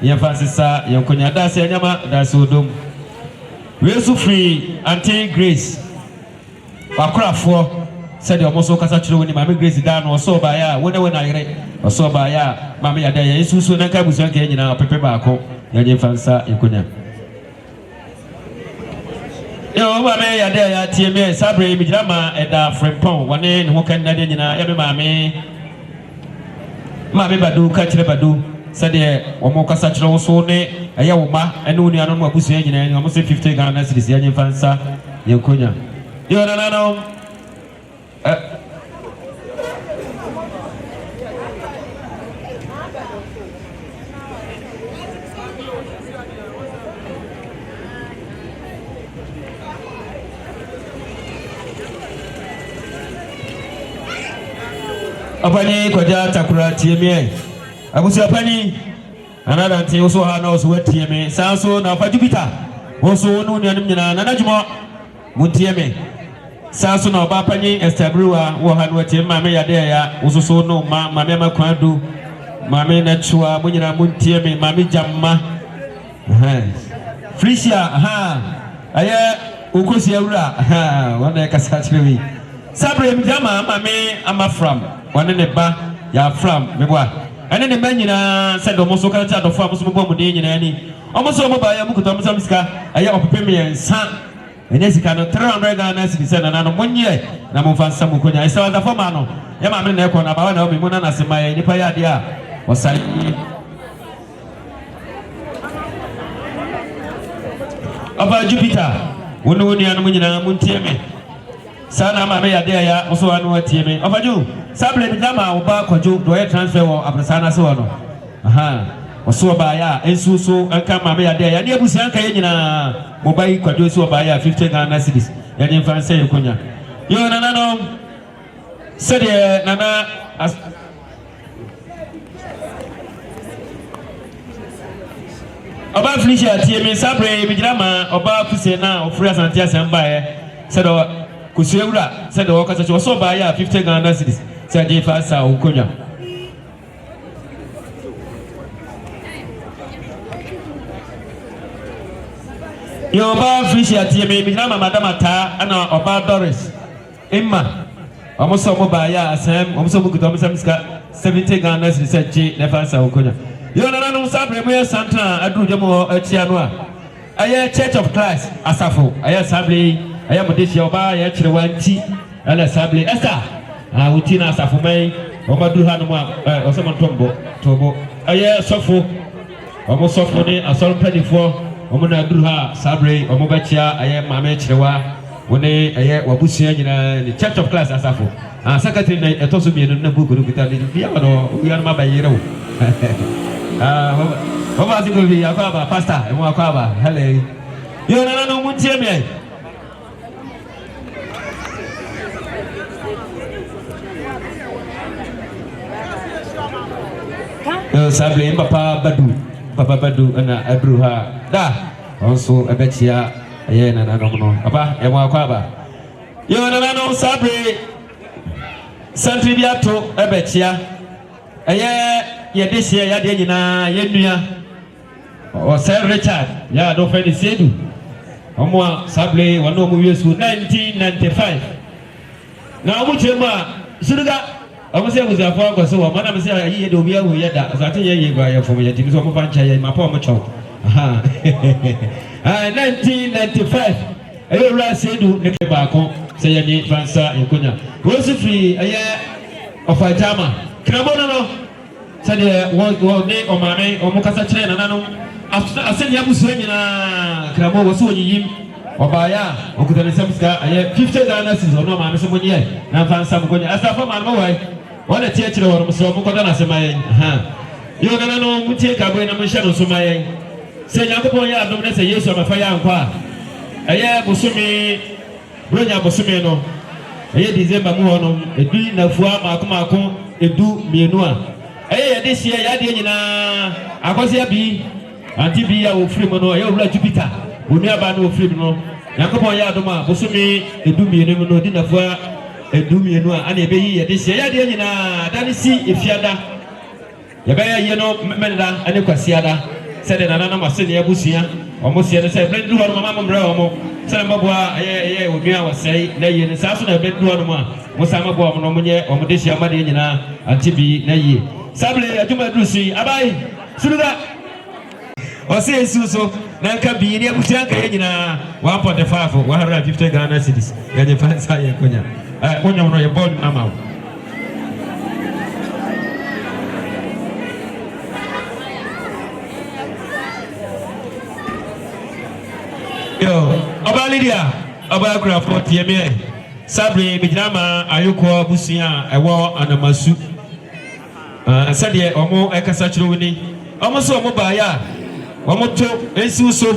Yan Francis, Yan Konya, that's Yama, that's Udum. We're so free, Auntie Grace. Akra for said the almost Casatro when my Grace down or so by when I read or so by Mamma, there is so Nakabusan in our paper barco, Yan Fansa, Yakunya. Yo mame ya de ya tie me sabre mi drama eda frempon wane ne ho kan na de nyina ya me mame badu ka kire badu sade wo mo kasa kire wo so ne eya wo ma ene woni anu mo abusu nyina ni mo se 50 Ghana cedis ya nyi fansa ye konya yo na no Apani kwaja takura tieme abusi apani anada nti oso ha na oso watieme sanso na fa Jupiter oso no nuanim nyina na najuma muntieme sanso na oba apani estabruwa wo ha no watieme mame yade ya oso so no mame makwadu mame na chua munyina muntieme mame jamma Frisia aye ukosi awura wana kasa chirewi sabre mjama mame amafram wane ne ba ya fram mebwa ene ne manyina se do moso kan ta do fo amoso bo mu de nyina ni omoso mo ba ya mu kuto amoso miska aya opepe me nsa ene sika no 300 Ghana cedis na no monye na mo fansa mu konya isa da fo ma no ya ma me na ekọ na ba wa na o me mu na na se ma ya ni pa ya de a osai aba Jupiter wono woni anu nyina mu ntie me sana mame ya de ya oso anu atie me ofaju sable bi dama oba kojo do ye transfer wo abrasana se wo no oso ba ya ensu so anka mame ya de ya ne abusi anka ye nyina mobai kojo so ba ya 50 Ghana cedis ya ne fanse ye konya yo nana no sede nana oba Felicia tie me sable bi dama oba kuse na ofri asante asamba ye sedo kusiewura said the workers so by 50 Ghana cedis said the fast ukonya yo ba Felicia tie me bi na madam ata ana oba Doris Emma almost so by asem almost so good almost 70 Ghana cedis said the fast ukonya yo na no sabre mo santa adu jamo achia no a Church of Christ asafo aya sabre aya modesi oba ya kire wanti ala sable esta utina asafumai omadu hanu osema tobo aya sofo omo sofo ni asol pedifo omo na duru ha sable omo bachia aya mama kirewa woni aya wabusia nyina ni Church of Christ asafo secretary na etoso mienu na buku do kita ni bia no uyan mabayire wo oba zigo bi akaba pastor emo akaba hele yo na no muntie me sable papa badu ana adruha da also abetia ye na no papa e mo akwaba yo na no sable santri biato abetia ye desia ya de nyina ye nua o Sir Richard ya do fe ni sedu omo sable wano mu yesu 1995 na omo chema suruga amuse kuzafo akoso wa mana mse ayi de obi awu yeda asate ye gwa ye fom ye timi so mo fancha ye mapa mo chow 1995 ayo ra sedu ne ba ko se ye ni fansa enkonya wosu free aye ofajama krabono no sade wo ne o mame o mo kasa kire nanano aseni abusu nyina krabo wosu onyiyim obaya okutane samska aye 50 Ghana cedis no mame so monye na fansa mo konya asafo man mo wai wala tie kire woro so mo koda na semaye yo nana no mutie ka boy na mo hye no so maye se yakopon ya adom na se Yesu amafa ya nkwa aye bosumi bronya bosumi no aye December mu hono edu na fua makomako edu mienu a aye de sia ya de nyina akosia bi anti bi ya ofiri mo no aye owura Jupiter oni aba no ofiri no yakopon ya adom a bosumi edu mienu no di na fua edu mienu a ana ebe yi ya de sia ya de nyina dani si efiada ya ba ye no menda ane kwasiada sede nana na masene abusia omo sie ne se brendu ho no mama mbre omo sele mabwa ye odua wasai na ye ne saso na brendu ho no ma mo sa mabwa omo no munye omo de sia made nyina antibi na ye sable aduma drusi abai suruga ɔsɛ esi so na nka bii ne abutua nka yɛ nyinaa 1.5 150 Ghana cedis yɛde fa nsa yɛ konya wonyam no yɛ bɔɔl ama wo yo ɔbaa Lydia ɔbaa kurafo tie me sabre bigyina ma ayokɔ busua ɛwɔ Anamasu sɛdeɛ ɔmo ɛkasa kyerɛ wo ni ɔmo so ɔmo baayɛ a ɔmo to esi so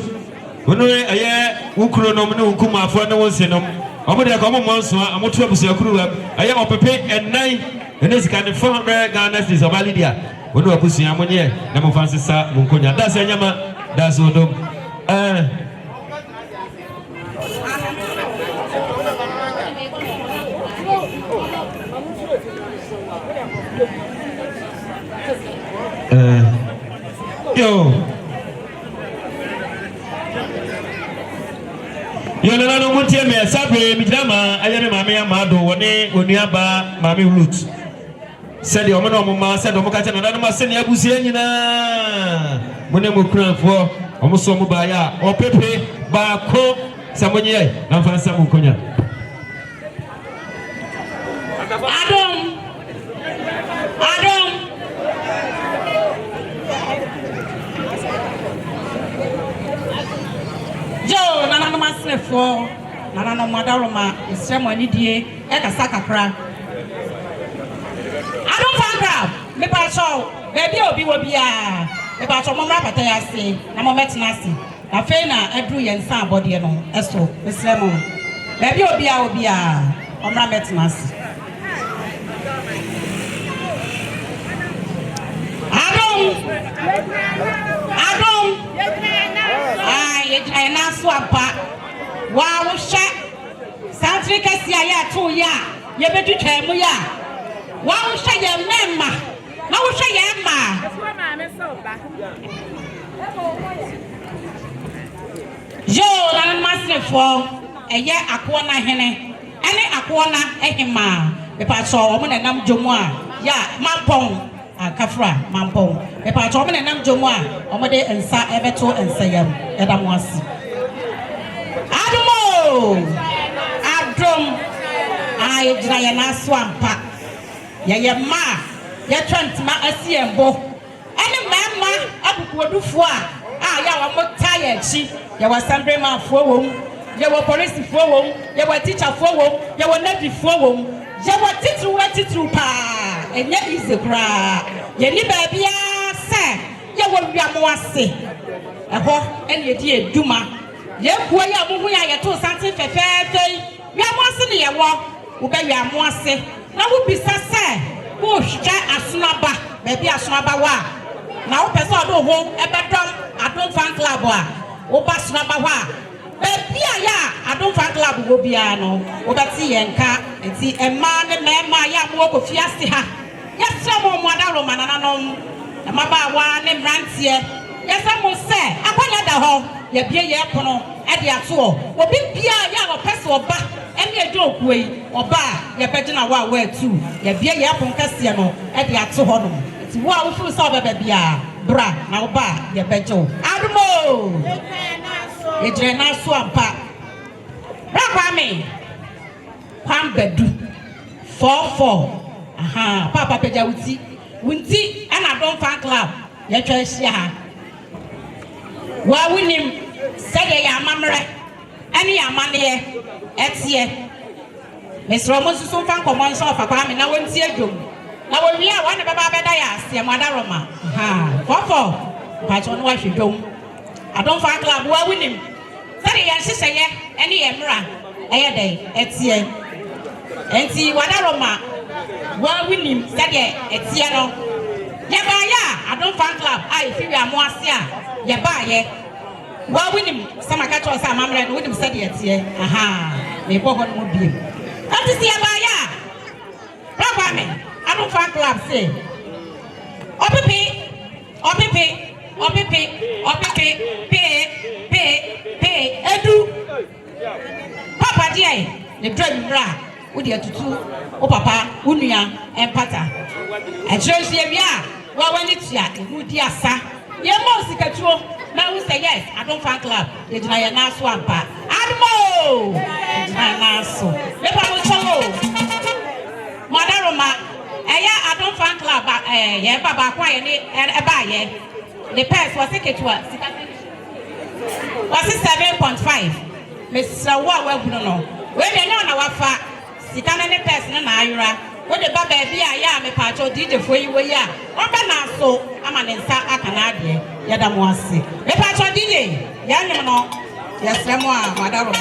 ono ɛyɛ wukuro nom ne nkumaafo ne wo nsenom ɔmo deɛ ka ɔmo mmɔ nsoa ɔmo to abusua kuru wam ɛyɛ ɔpepe ɛnan ɛne sika ne 400 Ghana cedis ɔbaa Lydia ono abusua mo nyɛ na mo fa nsesa mo nkonya dasɛ nyama dasɛ odom yo nana no mutie me sabe mi drama aye me mame amado woni onuaba mame root said o mo no mo ma said o mo ka che nana ma se ne abusie nyina mo ne mo kranfo o mo so mo ba ya o pepe ba ko samonye na fa sa mo konya Adam Joe, nana no masefo, nana no madaroma, esremo anidie, e kasa kakra. Adam Fangrab, me pa show, baby obi wo bia. Me pa show mo mra pata ya se, na mo metena se. Na fe na edru ye nsa abode no, eso, esremo. Baby obi a o mra metena se. Adam, yɛgyina so aba wa wo hwɛ santri kɛse a yɛ ato yɛ a yɛbɛtwitwa mu yɛ a wa wo hwɛ yɛ mɛma na wo hwɛ yɛ ma yo na masefo ɛyɛ akoɔ na hene ɛne akoɔ na ɛhema bepatɔ ɔmo na nam dwomu a yɛ mampɔn akafra mampɔn bepatɔ ɔmo na nam dwomu a ɔmo de nsa ɛbɛto nsɛyam ɛda mo ase adom ayɛgyina yɛ n'aso ampa yɛyɛ mmaa yɛtwa ntoma asi yɛn bo ɛne mmarima abubuodufoɔ a yɛ a wɔn ta yɛ akyi yɛwɔ assemblymanfoɔ wɔ mu yɛwɔ polisifoɔ wɔ mu yɛwɔ teacherfoɔ wɔ mu yɛwɔ navyfoɔ wɔ mu yɛwɔ titiriw paa ɛnyɛ easy koraa yɛni baabiara sɛ yɛwɔ wiamo ase ɛhɔ ɛne yɛdi eduma yɛkuo yɛ a mohu yɛ a yɛto sante fɛfɛɛfɛ yi wiamo ase ne yɛwɔ wobɛ wiamo ase na wobisa sɛ wohwɛ asonaba baabi asonaba wɔ a na wopɛ sɛ ɔde wo ho ɛbɛdɔm Adom Fan Club a woba asonaba hɔ a baabi a yɛ a Adom Fan Club wɔ biara no wobɛte yɛn nka nti mmaa ne mmarima a yɛ a mowɔ kɔfi ase ha yɛsrɛ mo mo adaroma nananom mmabaawa ne mmeranteɛ yɛsɛ mo sɛ akɔnya da hɔ yɛbie yɛ pono ɛde atoɔ obi biara yɛ a wɔpɛ sɛ ɔba ɛne ɛdɛ okuo yi ɔba a yɛbɛgyina hɔ a wɔatu yɛbie yɛ pono kɛseɛ no ɛde ato hɔ nom nti wo a wofiri sɛ ɔbɛba biara bra na woba a yɛbɛgye wo adomo yɛgyina n'aso ampa Kwame Kwam Badu 44 papa pagya wuti ɛna Adom Fan Club yɛtwa ahyia ha wa wonim sɛdeɛ yɛ amammerɛ ɛne yɛ amanneɛ ɛteɛ mesrɛ mo nsusu mfa nkɔmmɔ nhyɛ ɔfa Kwame na wɔnti adwom na wɔwie a wɔne bɛba bɛda yɛ aseɛ mo adaroma fɔfɔ mpakyɛ no wahwɛ dwom Adom Fan Club wa wonim sɛdeɛ yɛn hyehyɛeɛ ɛne yɛ mmara ɛyɛ dɛn ɛteɛ enti wadaroma wa wonim sɛdeɛ ɛteɛ no yɛbaayɛ a Adom Fan Club a ɛfiri amo ase a yɛbaayɛ wa wonim sɛ maka kyerɛ sɛ amammerɛ no wonim sɛdeɛ ɛteɛ mebɔ hɔ no mu biem ɛnti sɛ yɛbaayɛ a Kwame Adom Fan Club sɛ ɔpepe edu papa deɛ ne dra nwura wode atutu wo papa wo nua empata ɛkyerɛ nso yɛwie a wawani tua ɛhu di asa yɛmmɔ sikatuo Now who say yes? I don't fan club. They deny a nice one part. Admo! They deny a nice one. Let me tell you. Madaroma, I don't fan club. Yeah, Baba, quiet, and a buyer. The past was ticket was 7.5. Mr. Wa, no. Where they know our fat. Sit down any person in Ira. What the baby I am a patch of DJ for you. Ya. Open so I'm an inside a Canadian. Yadamwasi. A patch of DJ. Yanno. Yes, Madame.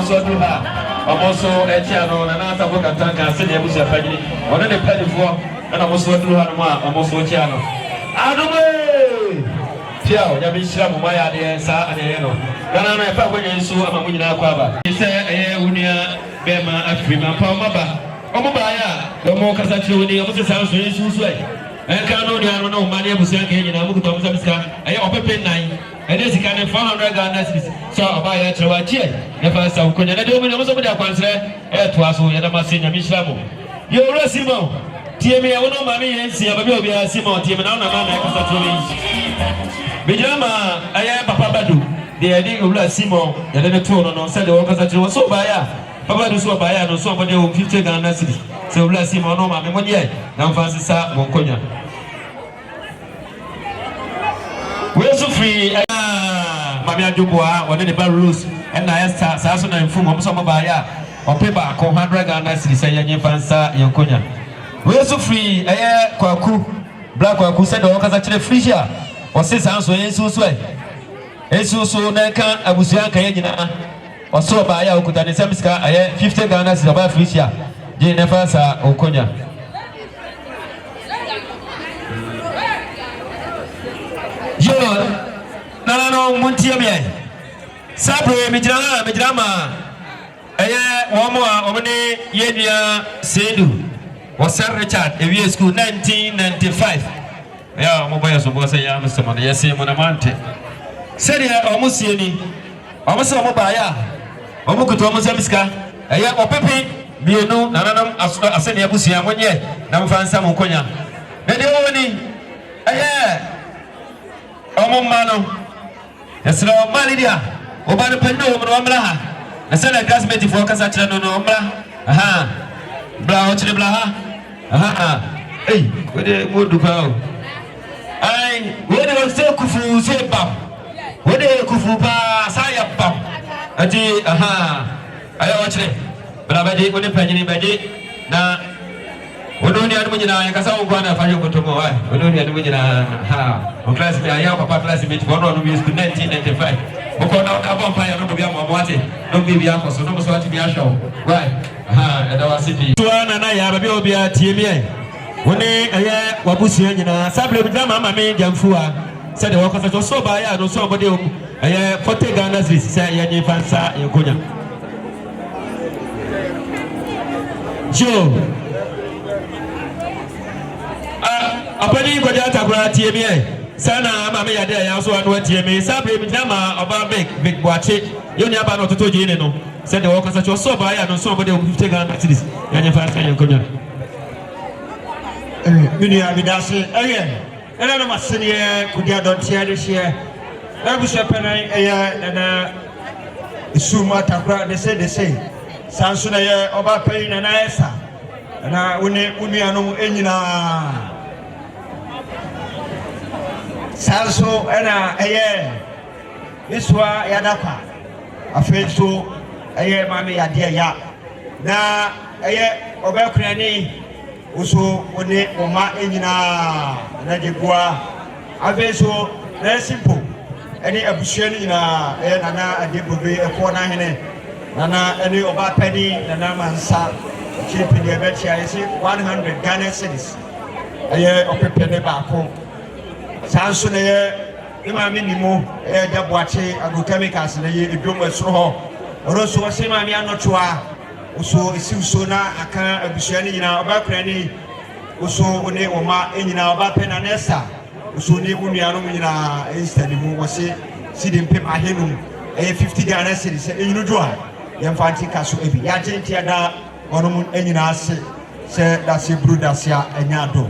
so do ha almost so echiano na na sabo katanga se ne busu afagini ona ne padifo na almost so do ha no ma almost so echiano adume tiao ya bi shira mo ya de sa ane no kana na fa kwenye nsu ama mu nyina kwa ba se unia bema afrima pa maba omo ba ya omo kasa chi uni omo se sa so nsu so enka no dia no ma ne busu anka nyina mu kuto musa miska opepe nan ene sika ne 400 Ghana cedis so oba ya trewa chie ne fa sa ukonya na de omo no so mo da kwansre to aso ya da ma se nyami shira mo yo ro simo tie me wono ma me yensi ababi obi asimo tie me na na ma kasa chi uni Bijama aya papa badu de edi owura Simon ya de to no se de won kasa kire so ba ya papa du so ba ya no so mo de 50 Ghana cedis se owura Simon no ma me mo de na mfansi sa mo nkonya we so free mami ajuboa won de ba rules and na esta sa so na mfu mo so mo ba ya ope ba ko 100 Ghana cedis ya nyi fansa ye nkonya we so free aya kwaku black kwaku se de won kasa kire free ya Ose sanso Yesu so Yesu so na kan abusia kan nyina oso ba ya okuta ne semiska aye 50 Ghana cedis ba frisia je ne fa sa okonya yo na no muntie me sabre me jira ma aye wo mo a omne yenua Sedu Wasar Richard ewie school 1995 ya mobile so bosa ya Mr. Man ya se mona mante seria omusie ni omusie mobile ya omukuto omusie miska ya opepe bienu nananam asene abusia monye na mfansa monkonya na de woni omumma no yesra mali dia obane pendo omro omra ha na sele gasmeti fo kasa tira no omra aha bla o tire bla ha wede modu pa ai wede wose kufu se bam wede kufu pa saya bam ati ayo wachre bla baje ko ne panyini baje na wodoni adu nyina ya kasa ngwa na fanyo kotomo wa wodoni adu nyina o class me aya papa class me ko no bi 1995 ko na ka bompa ya no bia mo amwate no bi bia ko so no so ati bia show right eda wasiti tuana na ya ba bi obi atiemi woni wabusia nyina sable bi dama mama jamfua se de wakasa to so ba ya no so bode 40 Ghana cedis se ya nyi fansa yekonya jo apani ko ja takura tie mi sana mama ya de ya so anu tie mi sable bi dama oba big boache yoni aba no toto je ne no se de wakasa to so ba ya no so bode 50 Ghana cedis ya nyi fansa yekonya mini abidase ena no masene kudia dontia de hye abusa penai na isuma takra de say sanso na ye oba pai na esa na uni anu enyina sanso ena iswa ya dakwa afenso mami ya dia ya na oba kurani uso one oma enyina na degua aveso na simple eni abusua ni na nana adebobe ekwo na hene nana eni oba pani nana mansa chipi de betia isi 100 Ghana cedis opepe ne baako sanso ne ima minimo daboache agrochemicals na ye edwom esoro ho oroso wasema mi anotoa uso isi na aka abusua ni nyina oba krani uso one oma enyina oba pena nesa uso ni unua no nyina instadi mu wose sidi mpem ahenum 50 Ghana cedis enyinu do a yemfanti kaso ebi ya genti ada onom enyina ase se da se brudasia enya do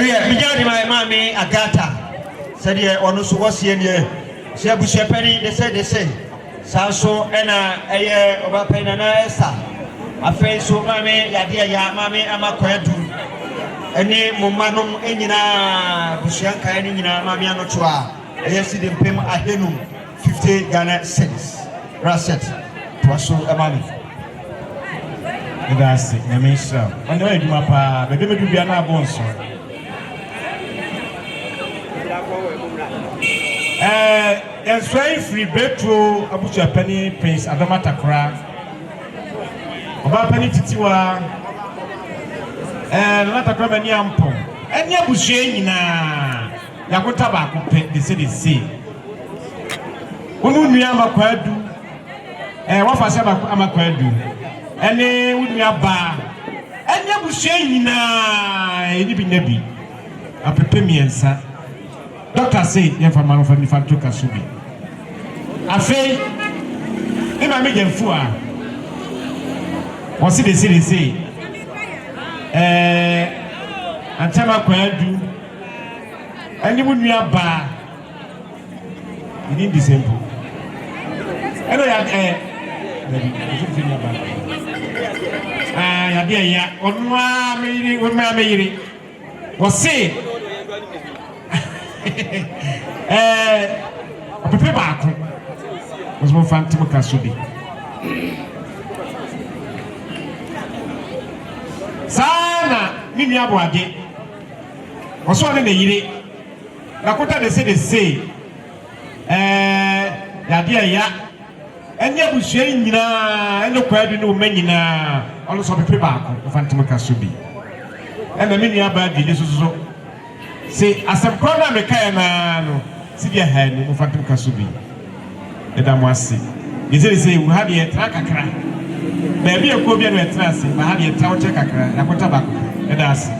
bijadi my mami Agata said ye onu so wosie ne se abusua pani de say sanso ena oba pani na esa afei so mami yade ya mami amakwadu ene momanom enyina busua kan ni nyina mami anochoa sidi mpem ahenum 50 Ghana cedis raset to so mami That's it. I mean, so. And the way you map, but maybe you be an abonso. And so free betro abuja penny prince Adama Takra. Oba penny titiwa. Lata kwa mani ampo. Eni abuja nyina. Yakota ba ko pe de se. Unu nua makwadu. Wafa se ba amakwadu. Ene unua ba. Eni abuja nyina. Eni bi nabi. Apepe miensa. Doctor say you for man for the factory kasubi. Afei, e ma me gemfu a. Wọ́n sì dey say. Antama kwadu. Ani mu nua ba. Ni December. Eno ya ya de ya onwa me yiri. Wọ́n sì apepe baako was mo fantim kasubi sana mini aboade oso ne yire nakota de se ya de ya enye buhwe nyina ene kwadu ne o manyina ono so pepe baako mo fantim kasubi ena mini abade le soso se asem kona me kai na no si dia ha ni mo fatim kasubi eda mo ase yeze se wo ha de tra kakra ba bi ekọ bi na tra ase ba ha de tra wo che kakra yakota bako eda ase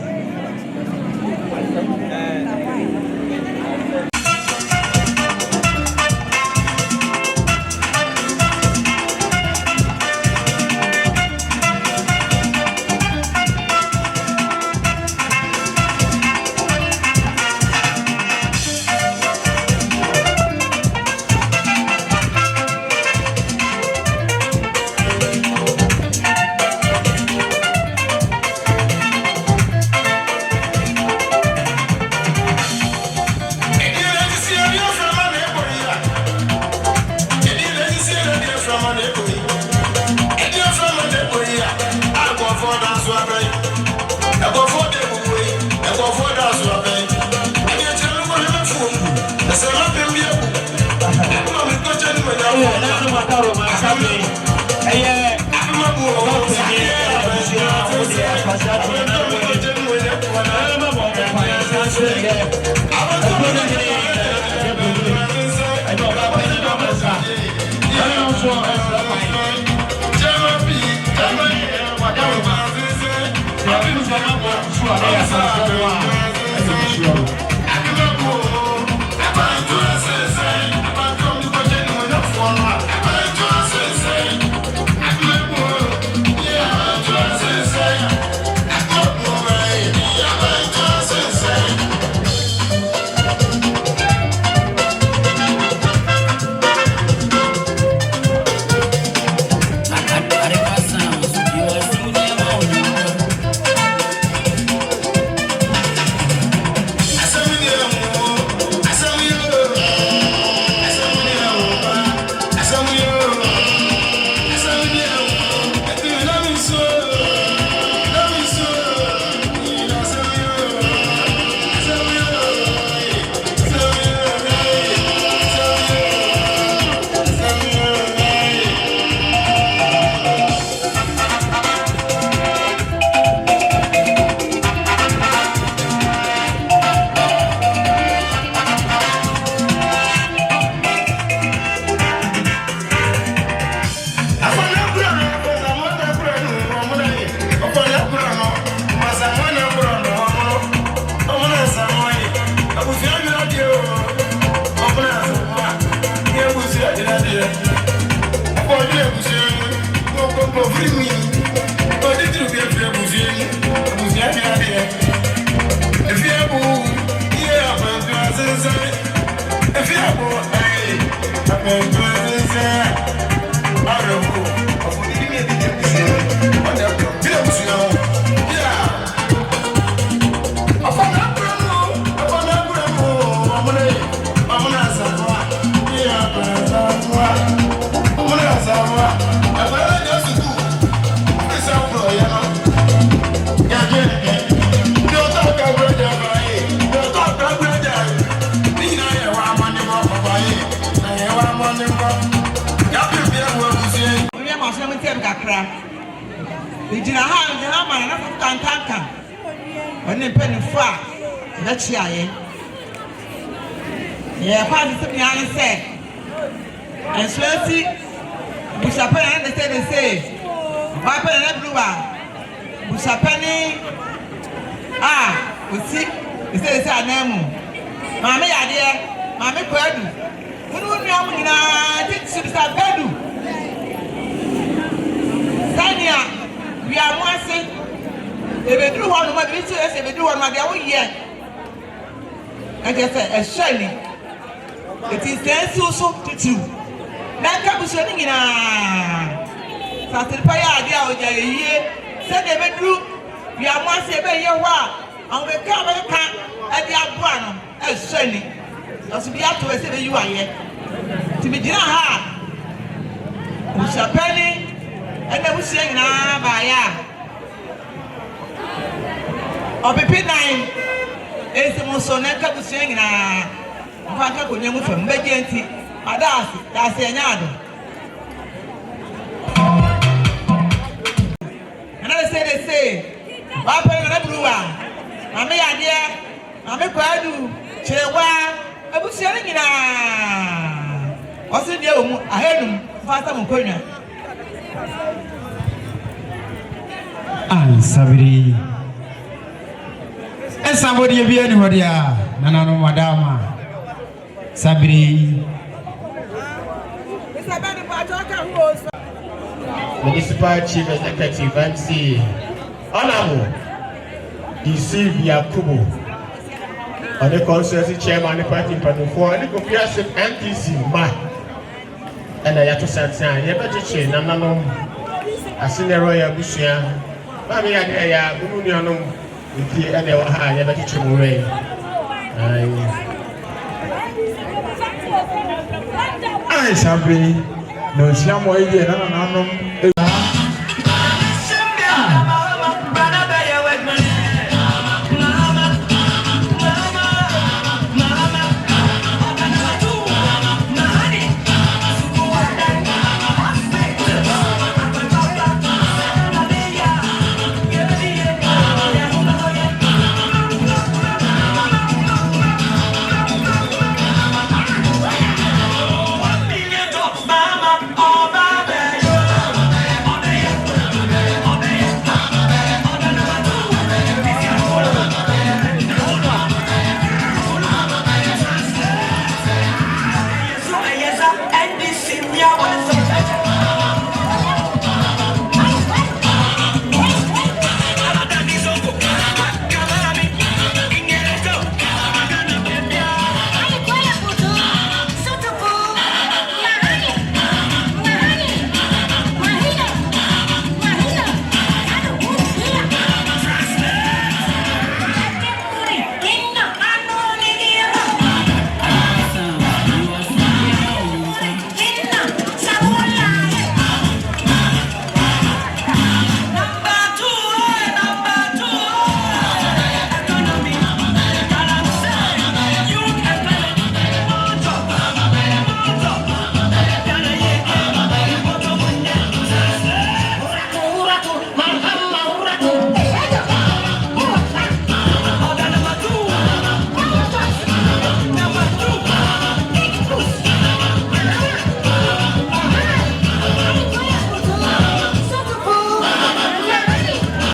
na kantanka ɔne mpanimfo a ɛbɛkyia yɛ yɛkɔ asesɛ bia ne sɛ ɛnsuansi busapɛne ne sɛ ɔbapɛne ne bluwa busapɛne a ɔsi ɛsɛ anan mu maame yadeɛ maame kwadu wone nua mu nyinaa titiri sa badu sania wiamo ase ebeduru hɔ no ma bi ti ese ebeduru hɔ no ma bia wo yɛ ɛgɛ sɛ ɛhyɛ ni eti sensu so titiw na nka busu ne nyinaa satiripa yɛ ade a ɔgya yie sɛ de ebeduru wiamo ase ebe yɛ hɔ a ɔmo bɛka bɛka ɛde aboa no ɛhyɛ ni ɔso bi ato ese bɛ yi wa yɛ ti bi gyina ha busapɛni ɛna busia nyinaa baayɛ a ɔpepe nan esi mu so na nka busia nyinaa mfa nka konya mu fam bɛgye nti adaase daase ɛnya ado ɛna de se wapɛ na buruwa mame yadeɛ mame kwadu kyerewa abusia no nyinaa ɔse deɛ wɔ mu ahenum mfa sa mu nkonnwa sabiri somebody be anybody nana no madama sabiri Municipal Chief Executive MC Honorable DC Yakubu on the constituency chairman the party for the Kofiasim MTC ma and I to Sansan Yabachi Nananom Asinero Yabusia Mami ya Union with the other high Yabachi Mure. I shall be no Shamo,